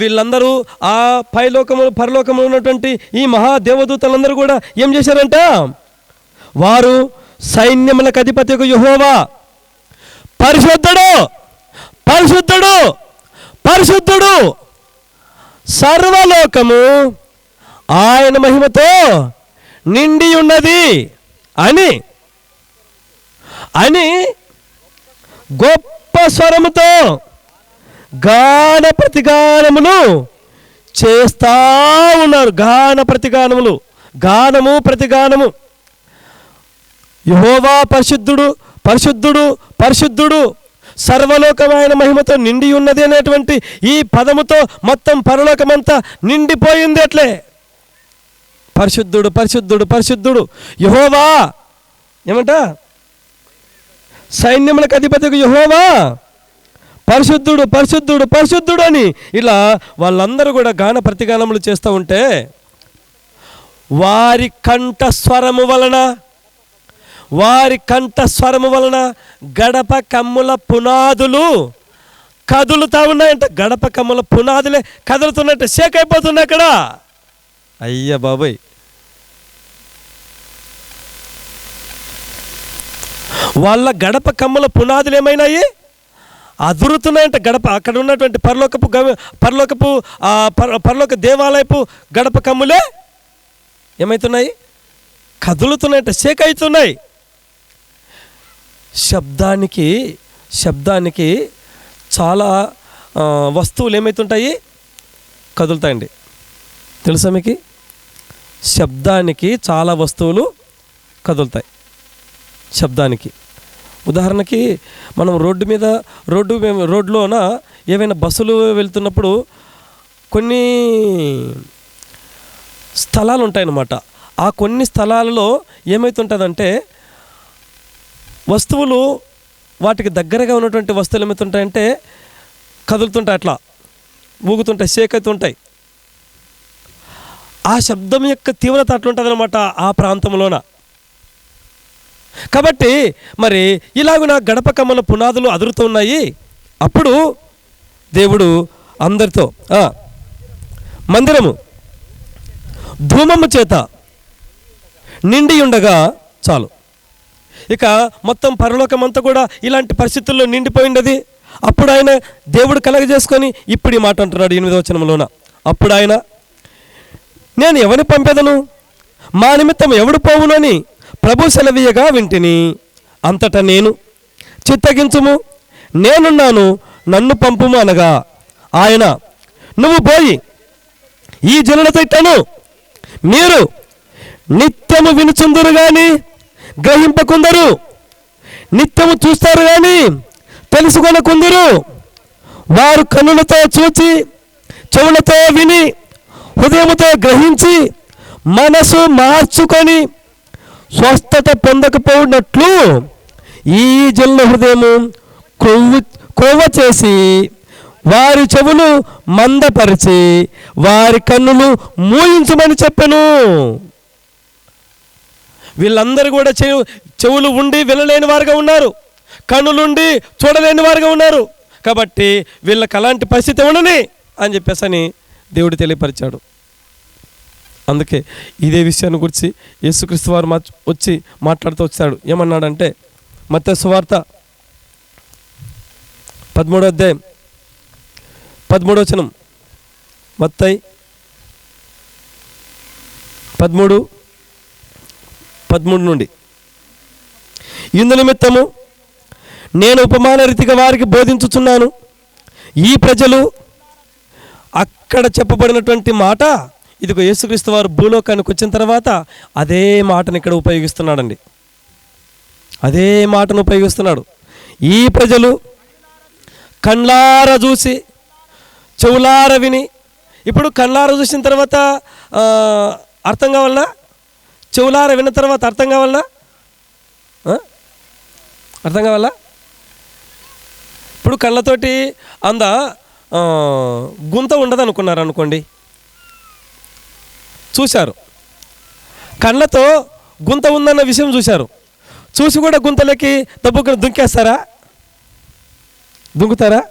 వీళ్ళందరూ ఆ పరలోకములో ఉన్నటువంటి ఈ మహాదేవదూతలందరూ కూడా ఏం చేశారంట? వారు సైన్యములకు అధిపతియగు యెహోవా పరిశుద్ధుడు, పరిశుద్ధుడు, పరిశుద్ధుడు, సర్వలోకము ఆయన మహిమతో నిండి ఉన్నది అని గొప్ప స్వరముతో గాన ప్రతిగానములు చేస్తా ఉన్నారు. గానము ప్రతిగానము. యెహోవా పరిశుద్ధుడు, పరిశుద్ధుడు, పరిశుద్ధుడు, సర్వలోకమైన మహిమతో నిండి ఉన్నది అనేటువంటి ఈ పదముతో మొత్తం పరలోకమంతా నిండిపోయింది. అట్లే పరిశుద్ధుడు, పరిశుద్ధుడు, పరిశుద్ధుడు యెహోవా. ఏమంట? సైన్యములకు అధిపతికి యెహోవా పరిశుద్ధుడు, పరిశుద్ధుడు, పరిశుద్ధుడు అని ఇలా వాళ్ళందరూ కూడా గాన ప్రతిగానములు చేస్తూ ఉంటే వారి కంఠస్వరము వలన గడప కమ్ముల పునాదులు కదులుతా ఉన్నాయంట. గడప కమ్ముల పునాదులే కదులుతున్నట్టు షేక్ అయిపోతున్నాయి అక్కడ. అయ్య బాబోయ్! వాళ్ళ గడప కమ్ముల పునాదులు ఏమైనాయి? అదురుతున్నాయంట. గడప అక్కడ ఉన్నటువంటి పరలోక దేవాలయపు గడప కమ్ములే ఏమవుతున్నాయి? కదులుతున్నాయంట, షేక్ అవుతున్నాయి. శబ్దానికి చాలా వస్తువులు ఏమవుతుంటాయి? కదులుతాయండి. తెలుసా మీకు? శబ్దానికి చాలా వస్తువులు కదులుతాయి. శబ్దానికి ఉదాహరణకి మనం రోడ్లోన ఏవైనా బస్సులు వెళ్తున్నప్పుడు కొన్ని స్థలాలు ఉంటాయన్నమాట. ఆ కొన్ని స్థలాలలో ఏమవుతుంటుందంటే వస్తువులు, వాటికి దగ్గరగా ఉన్నటువంటి వస్తువులు ఏమవుతుంటాయంటే కదులుతుంటాయి, అట్లా ఊగుతుంటాయి, షేక్ అవుతుంటాయి. ఆ శబ్దం యొక్క తీవ్రత అట్లుంటుంది అనమాట ఆ ప్రాంతంలోన. కాబట్టి మరి ఇలాగున గడప కమ్మల పునాదులు అదురుతున్నాయి. అప్పుడు దేవుడు అందరితో మందిరము ధూమము చేత నిండి ఉండగా చాలు. ఇక మొత్తం పరలోకమంతా కూడా ఇలాంటి పరిస్థితుల్లో నిండిపోయింది. అప్పుడు ఆయన దేవుడు కలగజేసుకొని ఇప్పుడు ఈ మాట అంటున్నాడు 8వ వచనంలోన, అప్పుడు ఆయన, నేను ఎవరిని పంపెదను, మా నిమిత్తం ఎవడు పోవునని ప్రభు సెలవీయగా వింటిని. అంతటా నేను, చిత్తగించుము, నేనున్నాను, నన్ను పంపుము అనగా ఆయన, నువ్వు పోయి ఈ జనులతో ఇట్టను, మీరు నిత్యము వినుచుందురు గాని గ్రహింపకుందరు, నిత్యము చూస్తారు గాని తెలుసుకొనకుందురు. వారు కన్నులతో చూచి, చెవులతో విని, హృదయముతో గ్రహించి, మనసు మార్చుకొని స్వస్థత పొందకపోయినట్లు ఈ జనుల హృదయము కొవ్వ చేసి, వారి చెవులు మందపరిచి, వారి కన్నులు మూయించమని చెప్పెను. వీళ్ళందరూ కూడా చెవులు ఉండి వినలేని వారుగా ఉన్నారు, కన్నులుండి చూడలేని వారుగా ఉన్నారు. కాబట్టి వీళ్ళకి అలాంటి పరిస్థితి ఉండని అని చెప్పేసి దేవుడు తెలియపరిచాడు. అందుకే ఇదే విషయాన్ని గురించి యేసుక్రీస్తు వారు వచ్చి మాట్లాడుతూ వచ్చాడు. ఏమన్నాడంటే, మత్తయి సువార్త 13వ అధ్యాయం 13వ వచనం, మత్తయి 13 నుండి, ఇందు నిమిత్తము నేను ఉపమాన రీతిగా వారికి బోధించుచున్నాను. ఈ ప్రజలు, అక్కడ చెప్పబడినటువంటి మాట ఇదిగో యేసుక్రీస్తు వారు భూలోకానికి వచ్చిన తర్వాత అదే మాటను ఇక్కడ ఉపయోగిస్తున్నాడండి. అదే మాటను ఉపయోగిస్తున్నాడు. ఈ ప్రజలు కళ్ళార చూసి, చెవులార విని. ఇప్పుడు కళ్ళార చూసిన తర్వాత అర్థం కావాలన్నా, చెవులార విన్న తర్వాత అర్థం కావాలన్నా, అర్థం కావాలా? ఇప్పుడు కళ్ళతోటి గుంత ఉండదు అనుకున్నారు అనుకోండి, చూశారు. కళ్ళతో గుంత ఉందన్న విషయం చూశారు, చూసి కూడా గుంతలకి దబ్బుకొని దుంకేస్తారా? దుంకుతారా?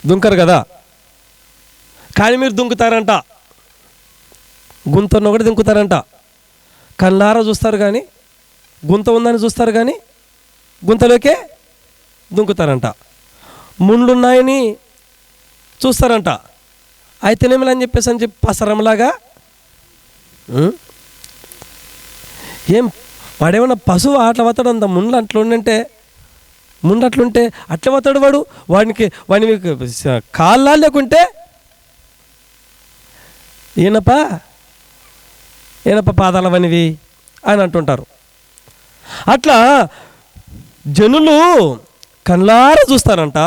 దుంకరు కదా. కానీ మీరు దుంకుతారంట, గుంతను ఒకటి దుంకుతారంట. కళ్ళారా చూస్తారు కానీ, గుంత ఉందని చూస్తారు కానీ గుంతలోకే దుంకుతారంట. ముండ్లున్నాయని చూస్తారంట. అయితేనేమిలా అని చెప్పి పసరంలాగా ఏం వాడేమన్నా పశువు అట్లా వస్తాడు, అంత ముండ్లు అట్లుంటే అట్లా వస్తాడు వాడు. వాడిని కాళ్ళ లేకుంటే ఈయనప పాదాలవనివి అని అంటుంటారు. అట్లా జనులు కళ్ళారా చూస్తారంట,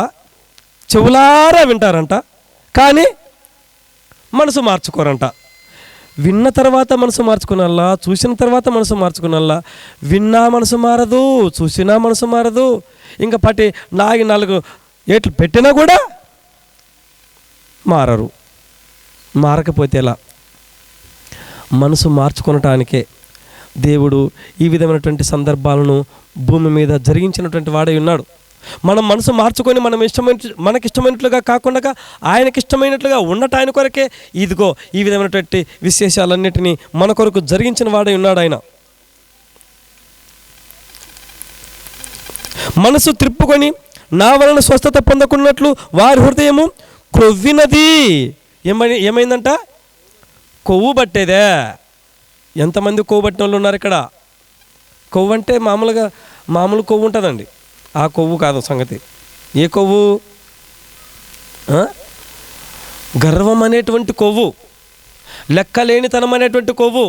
చెవులారా వింటారంట, కానీ మనసు మార్చుకోరంట. విన్న తర్వాత మనసు మార్చుకునల్లా, చూసిన తర్వాత మనసు మార్చుకునల్లా. విన్నా మనసు మారదు, చూసినా మనసు మారదు. ఇంకా 4 ఏట్లు పెట్టినా కూడా మారరు. మారకపోతే ఎలా? మనసు మార్చుకొనటానికే దేవుడు ఈ విధమైనటువంటి సందర్భాలను భూమి మీద జరిగించినటువంటి వాడై ఉన్నాడు. మనం మనసు మార్చుకొని మనకిష్టమైనట్లుగా కాకుండా ఆయనకి ఇష్టమైనట్లుగా ఉండటాని కొరకే ఇదిగో ఈ విధమైనటువంటి విశేషాలన్నిటినీ మన కొరకు జరిగించిన వాడై ఉన్నాడు ఆయన. మనసు త్రిప్పుకొని నా వలన స్వస్థత పొందకున్నట్లు వారి హృదయము క్రొవ్వినది. ఏమైందంట? కొవ్వు పట్టేదే. ఎంతమంది కొవ్వు పట్టిన వాళ్ళు ఉన్నారు ఇక్కడ? కొవ్వు అంటే మామూలు కొవ్వు ఉంటుందండి, ఆ కొవ్వు కాదు సంగతి. ఏ కొవ్వు? గర్వం అనేటువంటి కొవ్వు, లెక్కలేనితనం అనేటువంటి కొవ్వు.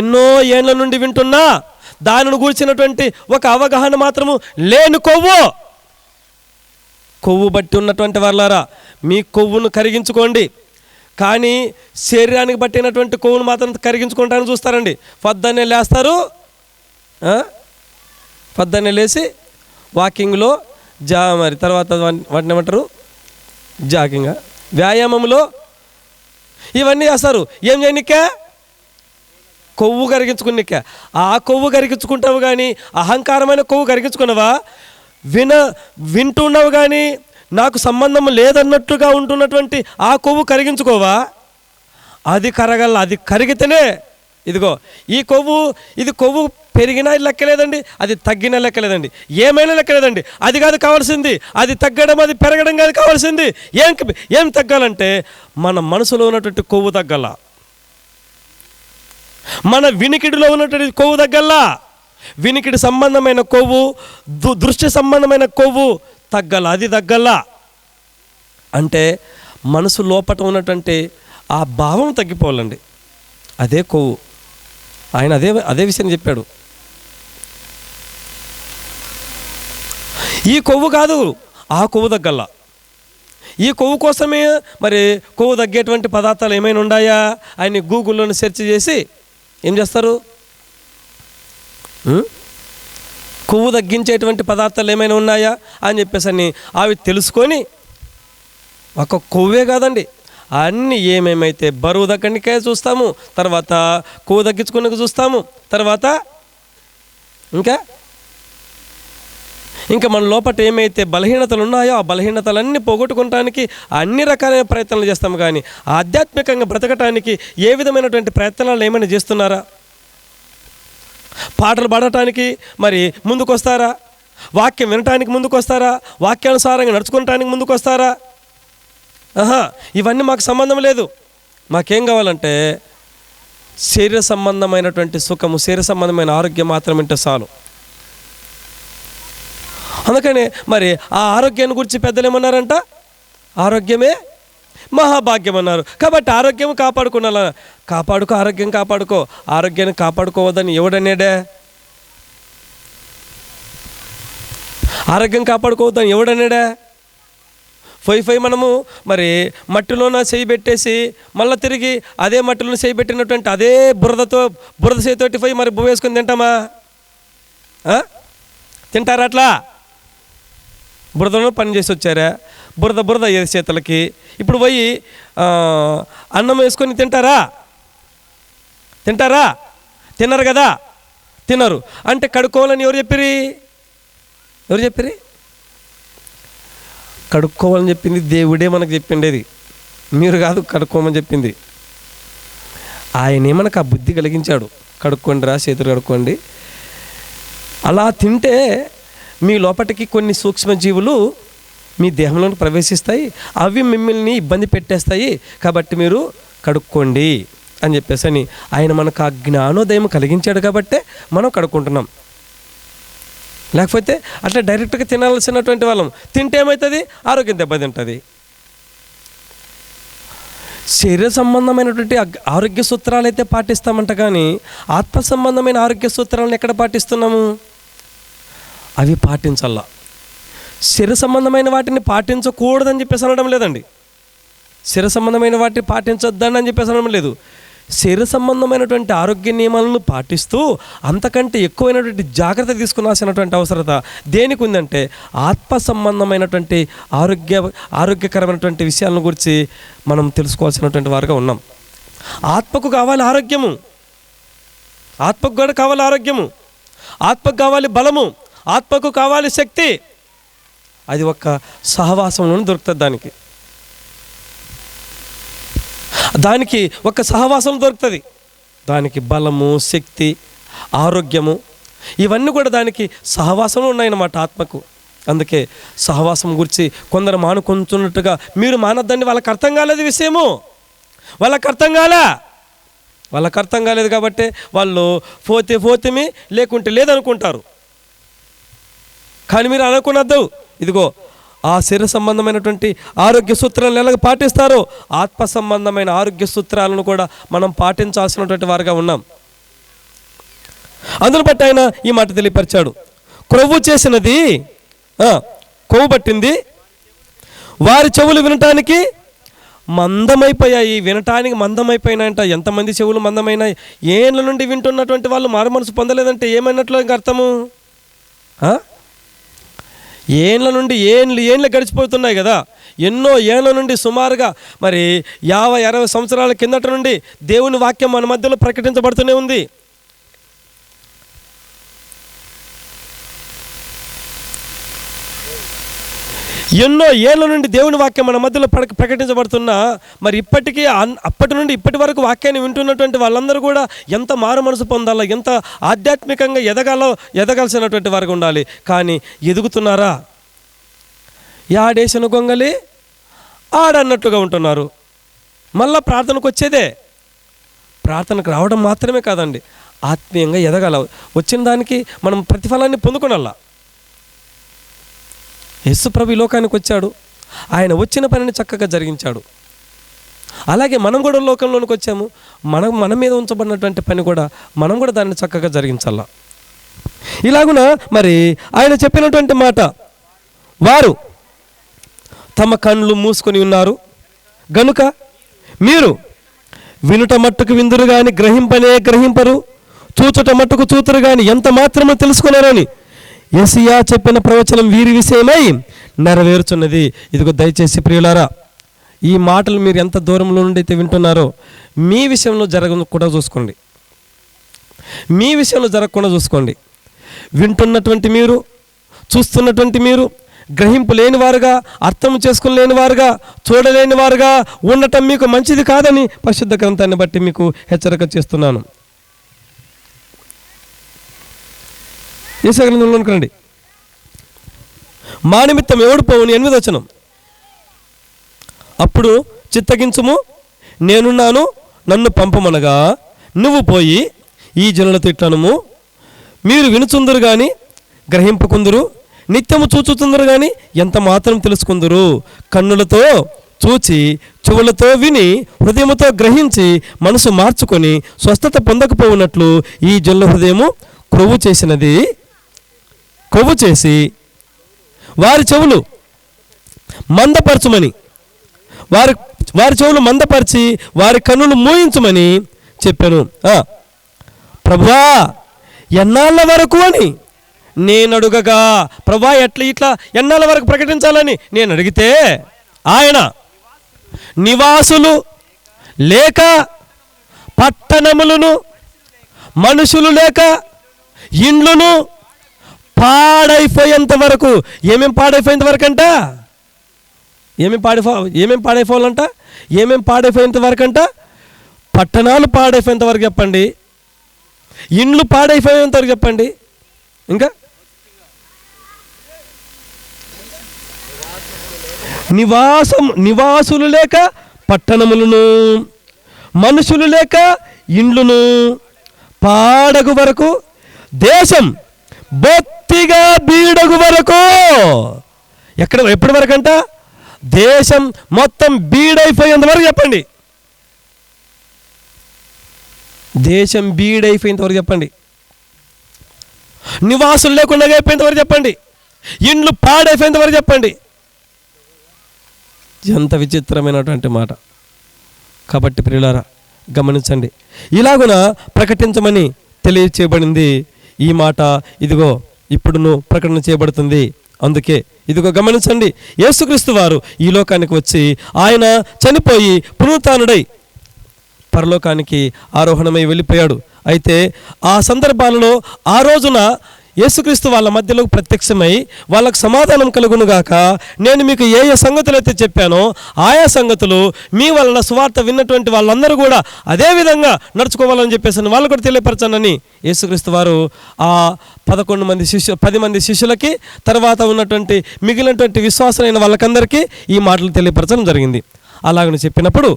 ఎన్నో ఏళ్ళ నుండి వింటున్నా దానిని గూర్చినటువంటి ఒక అవగాహన మాత్రము లేని కొవ్వు బట్టి ఉన్నటువంటి వాళ్ళారా, మీ కొవ్వును కరిగించుకోండి. కానీ శరీరానికి పట్టినటువంటి కొవ్వును మాత్రం కరిగించుకుంటానికి చూస్తారండి. పొద్దున్నే లేస్తారు, పొద్దున్నే లేచి వాకింగ్లో మరి తర్వాత వాటిని ఏమంటారు, జాగింగ్, వ్యాయామంలో ఇవన్నీ చేస్తారు. ఏం చేయనికే? కొవ్వు కరిగించుకునికే. ఆ కొవ్వు కరిగించుకుంటావు కానీ అహంకారమైన కొవ్వు కరిగించుకున్నావా? వింటున్నావు కానీ నాకు సంబంధం లేదన్నట్టుగా ఉంటున్నటువంటి ఆ కొవ్వు కరిగించుకోవా? అది కరగల. అది కరిగితేనే ఇదిగో ఈ కొవ్వు, ఇది కొవ్వు పెరిగినా లెక్కలేదండి, అది తగ్గినా లెక్కలేదండి, ఏమైనా లెక్కలేదండి. అది కాదు కావాల్సింది, అది తగ్గడం అది పెరగడం కాదు కావాల్సింది. ఏం తగ్గాలంటే మన మనసులో ఉన్నటువంటి కొవ్వు తగ్గల, మన వినికిడిలో ఉన్నటువంటి కొవ్వు తగ్గల్లా. వినికిడి సంబంధమైన కొవ్వు, దృష్టి సంబంధమైన కొవ్వు తగ్గల, అది తగ్గల్లా. అంటే మనసు లోపట ఉన్నటువంటి ఆ భావం తగ్గిపోవాలండి, అదే కొవ్వు. ఆయన అదే విషయం చెప్పాడు. ఈ కొవ్వు కాదు, ఆ కొవ్వు తగ్గల్లా. ఈ కొవ్వు కోసమే మరి కొవ్వు తగ్గేటువంటి పదార్థాలు ఏమైనా ఉన్నాయా అని గూగుల్లోనే సెర్చ్ చేసి ఏం చేస్తారు, కొవ్వు తగ్గించేటువంటి పదార్థాలు ఏమైనా ఉన్నాయా అని చెప్పేసి అని అవి తెలుసుకొని, ఒక కొవ్వే కాదండి, అన్నీ ఏమేమైతే బరువు తగ్గడానికే చూస్తాము, తర్వాత కొవ్వు తగ్గించుకునే చూస్తాము, తర్వాత ఇంకా మన లోపల ఏమైతే బలహీనతలు ఉన్నాయో ఆ బలహీనతలన్నీ పోగొట్టుకోవడానికి అన్ని రకాలైన ప్రయత్నాలు చేస్తాము. కానీ ఆధ్యాత్మికంగా బ్రతకటానికి ఏ విధమైనటువంటి ప్రయత్నాలు ఏమైనా చేస్తున్నారా? పాటలు పాడటానికి మరి ముందుకు వస్తారా? వాక్యం వినటానికి ముందుకు వస్తారా? వాక్యానుసారంగా నడుచుకోవటానికి ముందుకు వస్తారా? ఇవన్నీ మాకు సంబంధం లేదు. మాకేం కావాలంటే శరీర సంబంధమైనటువంటి సుఖము, శరీర సంబంధమైన ఆరోగ్యం మాత్రం ఉంటే చాలు. అందుకనే మరి ఆ ఆరోగ్యాన్ని గురించి పెద్దలు ఏమన్నారంట, ఆరోగ్యమే మహాభాగ్యం అన్నారు. కాబట్టి ఆరోగ్యం కాపాడుకున్నా, ఆరోగ్యం కాపాడుకో. ఆరోగ్యాన్ని కాపాడుకోవద్దని ఎవడనేడే? ఆరోగ్యం కాపాడుకోవద్దని ఎవడనేడే? పోయి మనము మరి మట్టిలోన చేయి పెట్టేసి మళ్ళీ తిరిగి అదే మట్టిలో చేయి పెట్టినటువంటి అదే బురద చేతితోటి పోయి మరి బువ్వ వేసుకొని తింటామా? తింటారా? అట్లా బురదలో పని చేసి వచ్చారా, బురద అయ్యేది చేతులకి. ఇప్పుడు పోయి అన్నం వేసుకొని తింటారా? తిన్నారు కదా, తినరు. అంటే కడుక్కోవాలని ఎవరు చెప్పిరి? కడుక్కోవాలని చెప్పింది దేవుడే మనకు చెప్పిండేది, మీరు కాదు కడుక్కోమని చెప్పింది. ఆయనే మనకు ఆ బుద్ధి కలిగించాడు, కడుక్కోండి రా, చేతులు కడుక్కోండి. అలా తింటే మీ లోపటికి కొన్ని సూక్ష్మజీవులు మీ దేహంలోకి ప్రవేశిస్తాయి, అవి మిమ్మల్ని ఇబ్బంది పెట్టేస్తాయి. కాబట్టి మీరు కడుక్కోండి అని చెప్పేసి అని ఆయన మనకు ఆ జ్ఞానోదయం కలిగించాడు. కాబట్టే మనం కడుక్కుంటున్నాం. లేకపోతే అట్లా డైరెక్ట్గా తినాల్సినటువంటి వాళ్ళం తింటే ఏమవుతుంది? ఆరోగ్యం దెబ్బతింటుంది. శరీర సంబంధమైనటువంటి ఆరోగ్య సూత్రాలు అయితే పాటిస్తామంట, కానీ ఆత్మ సంబంధమైన ఆరోగ్య సూత్రాలను ఎక్కడ పాటిస్తున్నాము? అవి పాటించాల. శరీర సంబంధమైన వాటిని పాటించకూడదని చెప్పేసి అనడం లేదండి, శరీర సంబంధమైన వాటిని పాటించొద్దని అని చెప్పేసి అనడం లేదు. శరీర సంబంధమైనటువంటి ఆరోగ్య నియమాలను పాటిస్తూ అంతకంటే ఎక్కువైనటువంటి జాగ్రత్త తీసుకునాల్సినటువంటి అవసరత దేనికి ఉందంటే ఆత్మ సంబంధమైనటువంటి ఆరోగ్యకరమైనటువంటి విషయాలను గురించి మనం తెలుసుకోవాల్సినటువంటి వారుగా ఉన్నాం. ఆత్మకు కావాలి ఆరోగ్యము, ఆత్మకు కూడా కావాలి ఆరోగ్యము, ఆత్మకు కావాలి బలము, ఆత్మకు కావాలి శక్తి. అది ఒక్క సహవాసంలోనే దొరుకుతుంది. దానికి ఒక సహవాసం దొరుకుతుంది. దానికి బలము, శక్తి, ఆరోగ్యము ఇవన్నీ కూడా దానికి సహవాసంలో ఉన్నాయన్నమాట ఆత్మకు. అందుకే సహవాసం గురించి కొందరు మానుకుంటున్నట్టుగా మీరు మానద్దండి. వాళ్ళకి అర్థం కాలేదు విషయము, వాళ్ళకి అర్థం కాలేదు కాబట్టి వాళ్ళు పోతేమి లేకుంటే లేదనుకుంటారు. కానీ మీరు అనుకున్నద్దు, ఇదిగో ఆ శరీర సంబంధమైనటువంటి ఆరోగ్య సూత్రాలను ఎలాగ పాటిస్తారో ఆత్మ సంబంధమైన ఆరోగ్య సూత్రాలను కూడా మనం పాటించాల్సినటువంటి వారుగా ఉన్నాం. అందును బట్టి ఆయన ఈ మాట తెలియపరిచాడు. క్రొవ్వు చేసినది, కొవ్వు పట్టింది, వారి చెవులు వినటానికి మందమైపోయాయి. వినటానికి మందమైపోయినాయంట. ఎంతమంది చెవులు మందమైనాయి? ఏళ్ళ నుండి వింటున్నటువంటి వాళ్ళు మారు మనసు పొందలేదంటే ఏమైనట్లు ఇంకా అర్థము? ఏళ్ళ నుండి ఏళ్ళు గడిచిపోతున్నాయి కదా. ఎన్నో ఏళ్ళ నుండి సుమారుగా మరి 50-60 సంవత్సరాల కిందట నుండి దేవుని వాక్యం మన మధ్యలో ప్రకటించబడుతూనే ఉంది. ఎన్నో ఏళ్ళ నుండి దేవుని వాక్యం మన మధ్యలో ప్రకటించబడుతున్నా మరి ఇప్పటికీ అప్పటి నుండి ఇప్పటి వరకు వాక్యాన్ని వింటున్నటువంటి వాళ్ళందరూ కూడా ఎంత మారు మనసు పొందాలో, ఎంత ఆధ్యాత్మికంగా ఎదగాల్సినటువంటి వారికి ఉండాలి. కానీ ఎదుగుతున్నారా? యాడేసిన గొంగలి ఆడన్నట్టుగా ఉంటున్నారు. మళ్ళా ప్రార్థనకు వచ్చేదే, ప్రార్థనకు రావడం మాత్రమే కాదండి, ఆత్మీయంగా ఎదగాల. వచ్చిన దానికి మనం ప్రతిఫలాన్ని పొందుకొనాలా. యేసుప్రభు ఈ లోకానికి వచ్చాడు, ఆయన వచ్చిన పనిని చక్కగా జరిగించాడు. అలాగే మనం కూడా లోకంలోనికి వచ్చాము, మన మీద ఉంచబడినటువంటి పని కూడా మనం కూడా దాన్ని చక్కగా జరిగించాల. ఇలాగున మరి ఆయన చెప్పినటువంటి మాట, వారు తమ కళ్ళు మూసుకొని ఉన్నారు గనుక మీరు వినుట మట్టుకు విందురు గాని గ్రహింపనే గ్రహింపరు, చూచుట మట్టుకు చూతురు గాని ఎంత మాత్రమో తెలుసుకున్నారని యేసయ్య చెప్పిన ప్రవచనం వీరి విషయమై నెరవేరుచున్నది. ఇదిగో దయచేసి ప్రియులారా, ఈ మాటలు మీరు ఎంత దూరంలో నుండి అయితే వింటున్నారో మీ విషయంలో జరగకుండా చూసుకోండి. మీ విషయంలో జరగకుండా చూసుకోండి. వింటున్నటువంటి మీరు, చూస్తున్నటువంటి మీరు గ్రహింపు లేని వారుగా, అర్థం చేసుకోలేని వారుగా, చూడలేని వారుగా ఉండటం మీకు మంచిది కాదని పరిశుద్ధ గ్రంథాన్ని బట్టి మీకు హెచ్చరిక చేస్తున్నాను. యేసయ్య గ్రంథంలోనికి రండి. మా నిమిత్తం ఎవడు పోవుని 8వ వచనం. అప్పుడు చిత్తగించుము, నేనున్నాను, నన్ను పంపమనగా నువ్వు పోయి ఈ జనులతో ఇట్లనుము, మీరు వినుచుందురు కానీ గ్రహింపకుందురు, నిత్యము చూచుతుందరు కానీ ఎంత మాత్రం తెలుసుకుందరు. కన్నులతో చూచి, చెవులతో విని, హృదయముతో గ్రహించి మనసు మార్చుకొని స్వస్థత పొందకపోవునట్లు ఈ జనుల హృదయము కొవ్వు చేసి వారి చెవులు మందపరచుమని, వారి చెవులు మందపరిచి వారి కన్నులు మూయించుమని చెప్పాను. ప్రభువా ఎన్నాళ్ళ వరకు అని నేను అడుగగా, ప్రభువా ఇట్లా ఎన్నాళ్ళ వరకు ప్రకటించాలని నేను అడిగితే, ఆయన నివాసులు లేక పట్టణములను, మనుషులు లేక ఇండ్లను పాడైపోయేంత వరకు. ఏమేం పాడైపోయేంత వరకు అంట? ఏమేం పాడైపోవాలంట? ఏమేం పాడైపోయేంత వరకు అంట? పట్టణాలు పాడైపోయేంత వరకు చెప్పండి, ఇండ్లు పాడైపోయేంత వరకు చెప్పండి, ఇంకా నివాసులు లేక పట్టణములను, మనుషులు లేక ఇండ్లను పాడగు వరకు, దేశం బొత్తిగా బీడగు వరకు. ఎప్పటి వరకు అంట? దేశం మొత్తం బీడైపోయేంత వరకు చెప్పండి. దేశం బీడైపోయేంత వరకు చెప్పండి. నివాసులు లేకుండా అయిపోయేంత వరకు చెప్పండి. ఇండ్లు పాడైపోయేంత వరకు చెప్పండి. ఎంత విచిత్రమైనటువంటి మాట. కాబట్టి ప్రియులారా గమనించండి, ఇలాగున ప్రకటించమని తెలియచేయబడింది ఈ మాట. ఇదిగో ఇప్పుడును ప్రకటన చేయబడుతుంది. అందుకే ఇదిగో గమనించండి, యేసుక్రీస్తు వారు ఈ లోకానికి వచ్చి ఆయన చనిపోయి పునరుత్థానుడై పరలోకానికి ఆరోహణమై వెళ్ళిపోయాడు. అయితే ఆ సందర్భాలలో ఆ రోజున యేసుక్రీస్తు వాళ్ళ మధ్యలో ప్రత్యక్షమై వాళ్ళకు సమాధానం కలుగునుగాక, నేను మీకు ఏ సంగతులు అయితే చెప్పానో ఆయా సంగతులు మీ వలన సువార్త విన్నటువంటి వాళ్ళందరూ కూడా అదే విధంగా నడుచుకోవాలని చెప్పేసి వాళ్ళు కూడా తెలియపరచానని యేసుక్రీస్తు వారు ఆ 10 మంది శిష్యులకి, తర్వాత ఉన్నటువంటి మిగిలినటువంటి విశ్వాసులైన వాళ్ళకందరికీ ఈ మాటలు తెలియపరచడం జరిగింది. అలాగని చెప్పినప్పుడు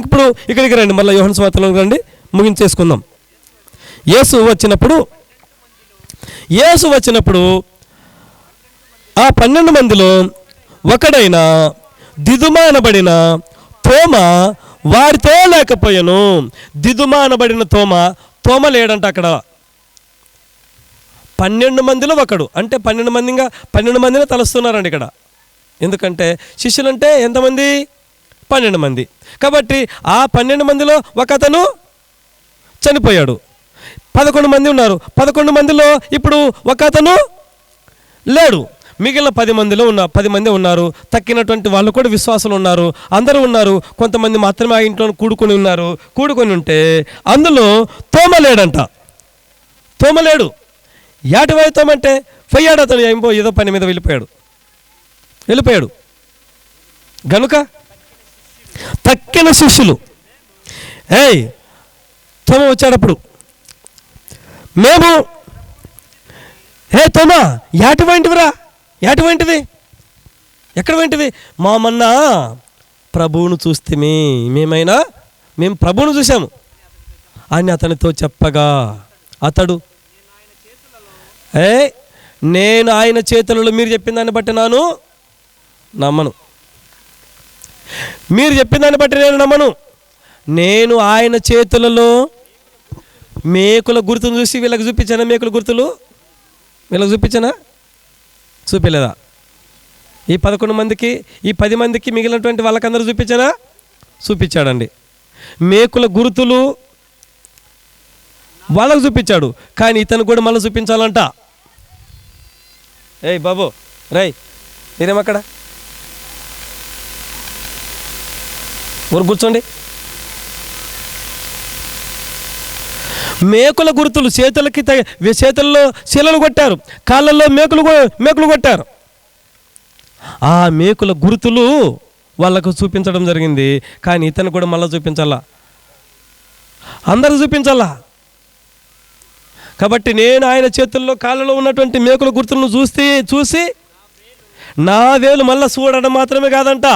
ఇప్పుడు ఇక్కడికి రండి, మళ్ళీ యోహాను సువార్తలోకి రండి, ముగించేసుకుందాం. యేసు వచ్చినప్పుడు ఆ 12 మందిలో ఒకడైన దిదుమ అనబడిన తోమ వారితో లేకపోయాను. దిదుమ అనబడిన తోమ లేడంట అక్కడ. 12 మందిలో ఒకడు అంటే 12 మందిని తలుస్తున్నారండి ఇక్కడ. ఎందుకంటే శిష్యులంటే ఎంతమంది? 12 మంది. కాబట్టి ఆ 12 మందిలో ఒక అతను చనిపోయాడు. 11 మంది ఉన్నారు. 11 మందిలో ఇప్పుడు ఒక అతను లేడు. మిగిలిన 10 మంది ఉన్నారు. తక్కినటువంటి వాళ్ళు కూడా విశ్వాసులు ఉన్నారు, అందరూ ఉన్నారు. కొంతమంది మాత్రమే ఆ ఇంట్లో కూడుకొని ఉంటే అందులో తోమ లేడంట. తోమ లేడు. యాటివైతామంటే పోయాడు అతను, ఏదో పని మీద వెళ్ళిపోయాడు. వెళ్ళిపోయాడు. గనుక తక్కిన శిష్యులు తోమ వచ్చాడప్పుడు, మేము తోమా యాటివంటివిరా, యాటివంటివి, ఎక్కడ వంటివి? మామన్నా ప్రభువును చూస్తేమి, మేము ప్రభువును చూసాము అని అతనితో చెప్పగా, అతడు నేను ఆయన చేతులలో మీరు చెప్పిన దాన్ని బట్టి నమ్మను, మీరు చెప్పిన దాన్ని బట్టి నేను నమ్మను. నేను ఆయన చేతులలో మేకుల గుర్తును చూసి వీళ్ళకి చూపించానా? మేకుల గుర్తులు వీళ్ళకి చూపించానా? చూపించలేదా? ఈ 11 మందికి, ఈ 10 మందికి, మిగిలినటువంటి వాళ్ళకందరూ చూపించానా? చూపించాడండి. మేకుల గుర్తులు వాళ్ళకు చూపించాడు, కానీ ఇతను కూడా మళ్ళీ చూపించాలంట. బాబు రై, మీరేమక్కడ ఊరు కూర్చోండి. మేకుల గుర్తులు చేతుల్లో శీలలు కొట్టారు, కాళ్ళల్లో మేకులు కొట్టారు. ఆ మేకుల గుర్తులు వాళ్ళకు చూపించడం జరిగింది, కానీ ఇతను కూడా మళ్ళీ చూపించాలా, అందరూ చూపించాలా. కాబట్టి నేను ఆయన చేతుల్లో కాళ్ళలో ఉన్నటువంటి మేకుల గుర్తులను చూసి నా వేలు మళ్ళీ చూడడం మాత్రమే కాదంట.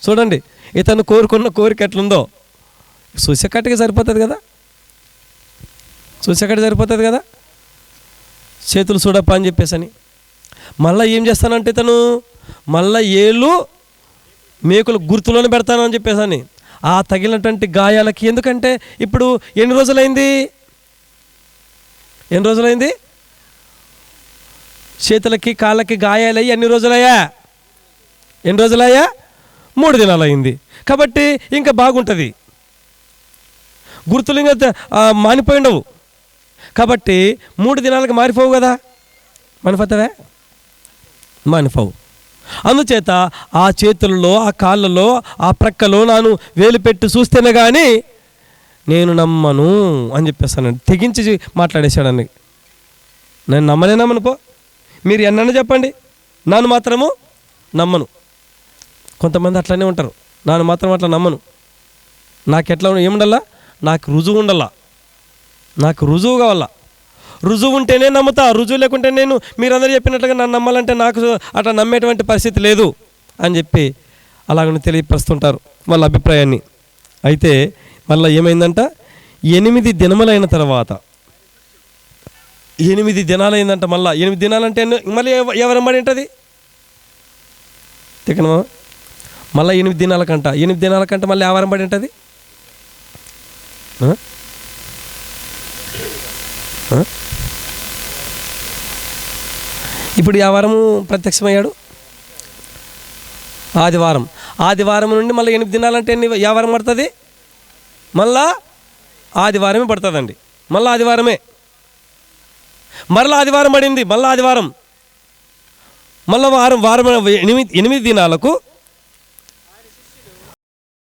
చూడండి ఇతను కోరుకున్న కోరిక ఎట్లుందో. చూసేకట్టుగా సరిపోతుంది కదా, చూసేకట్టు సరిపోతుంది కదా, చేతులు చూడప్ప అని చెప్పేసని. మళ్ళీ ఏం చేస్తానంటే ఇతను మళ్ళీ ఏళ్ళు మేకుల గుర్తులోనే పెడతానని చెప్పేసని ఆ తగిలినటువంటి గాయాలకి. ఎందుకంటే ఇప్పుడు ఎన్ని రోజులైంది? చేతులకి కాళ్ళకి గాయాలయ్యి ఎన్ని రోజులయ్యా? 3 దినాలు అయింది. కాబట్టి ఇంకా బాగుంటుంది, గుర్తులు ఇంకా మానిపోయిండవు. కాబట్టి 3 దినాలకు మారిపోవు కదా, మానిపోవు. అందుచేత ఆ చేతుల్లో, ఆ కాళ్ళలో, ఆ ప్రక్కలో నాను వేలు పెట్టి చూస్తేనే కానీ నేను నమ్మను అని చెప్పేస్తానండి. తెగించి మాట్లాడేశాడని. నేను నమ్మను పో, మీరు ఎన్నన్నా చెప్పండి, నన్ను మాత్రము నమ్మను. కొంతమంది అట్లనే ఉంటారు, నన్ను మాత్రం అట్లా నమ్మను. నాకు ఎట్లా ఏముండాలా? నాకు రుజువు ఉండాలా, నాకు రుజువు కావాలా. రుజువు ఉంటేనే నమ్ముతా, రుజువు లేకుంటే నేను మీరందరూ చెప్పినట్లుగా నన్ను నమ్మాలంటే నాకు అట్లా నమ్మేటువంటి పరిస్థితి లేదు అని చెప్పి అలాగని తెలియపరుస్తుంటారు వాళ్ళ అభిప్రాయాన్ని. అయితే మళ్ళీ ఏమైందంట, 8 దినములైన తర్వాత, 8 దినాలైందంట. మళ్ళీ 8 దినాలంటే మళ్ళీ ఎవరెంబడి ఉంటుంది తికనమా? మళ్ళీ 8 దినాలకంట మళ్ళీ ఎవరెంబడి ఉంటుంది? ఇప్పుడు ఆ వారము ప్రత్యక్షమయ్యాడు ఆదివారం నుండి మళ్ళీ 8 దినాలంటే ఏ వారం పడుతుంది? మళ్ళా ఆదివారమే పడుతుందండి. మళ్ళీ ఆదివారమే, మరలా ఆదివారం పడింది. మళ్ళీ ఆదివారం, మళ్ళీ వారం 8 దినాలకు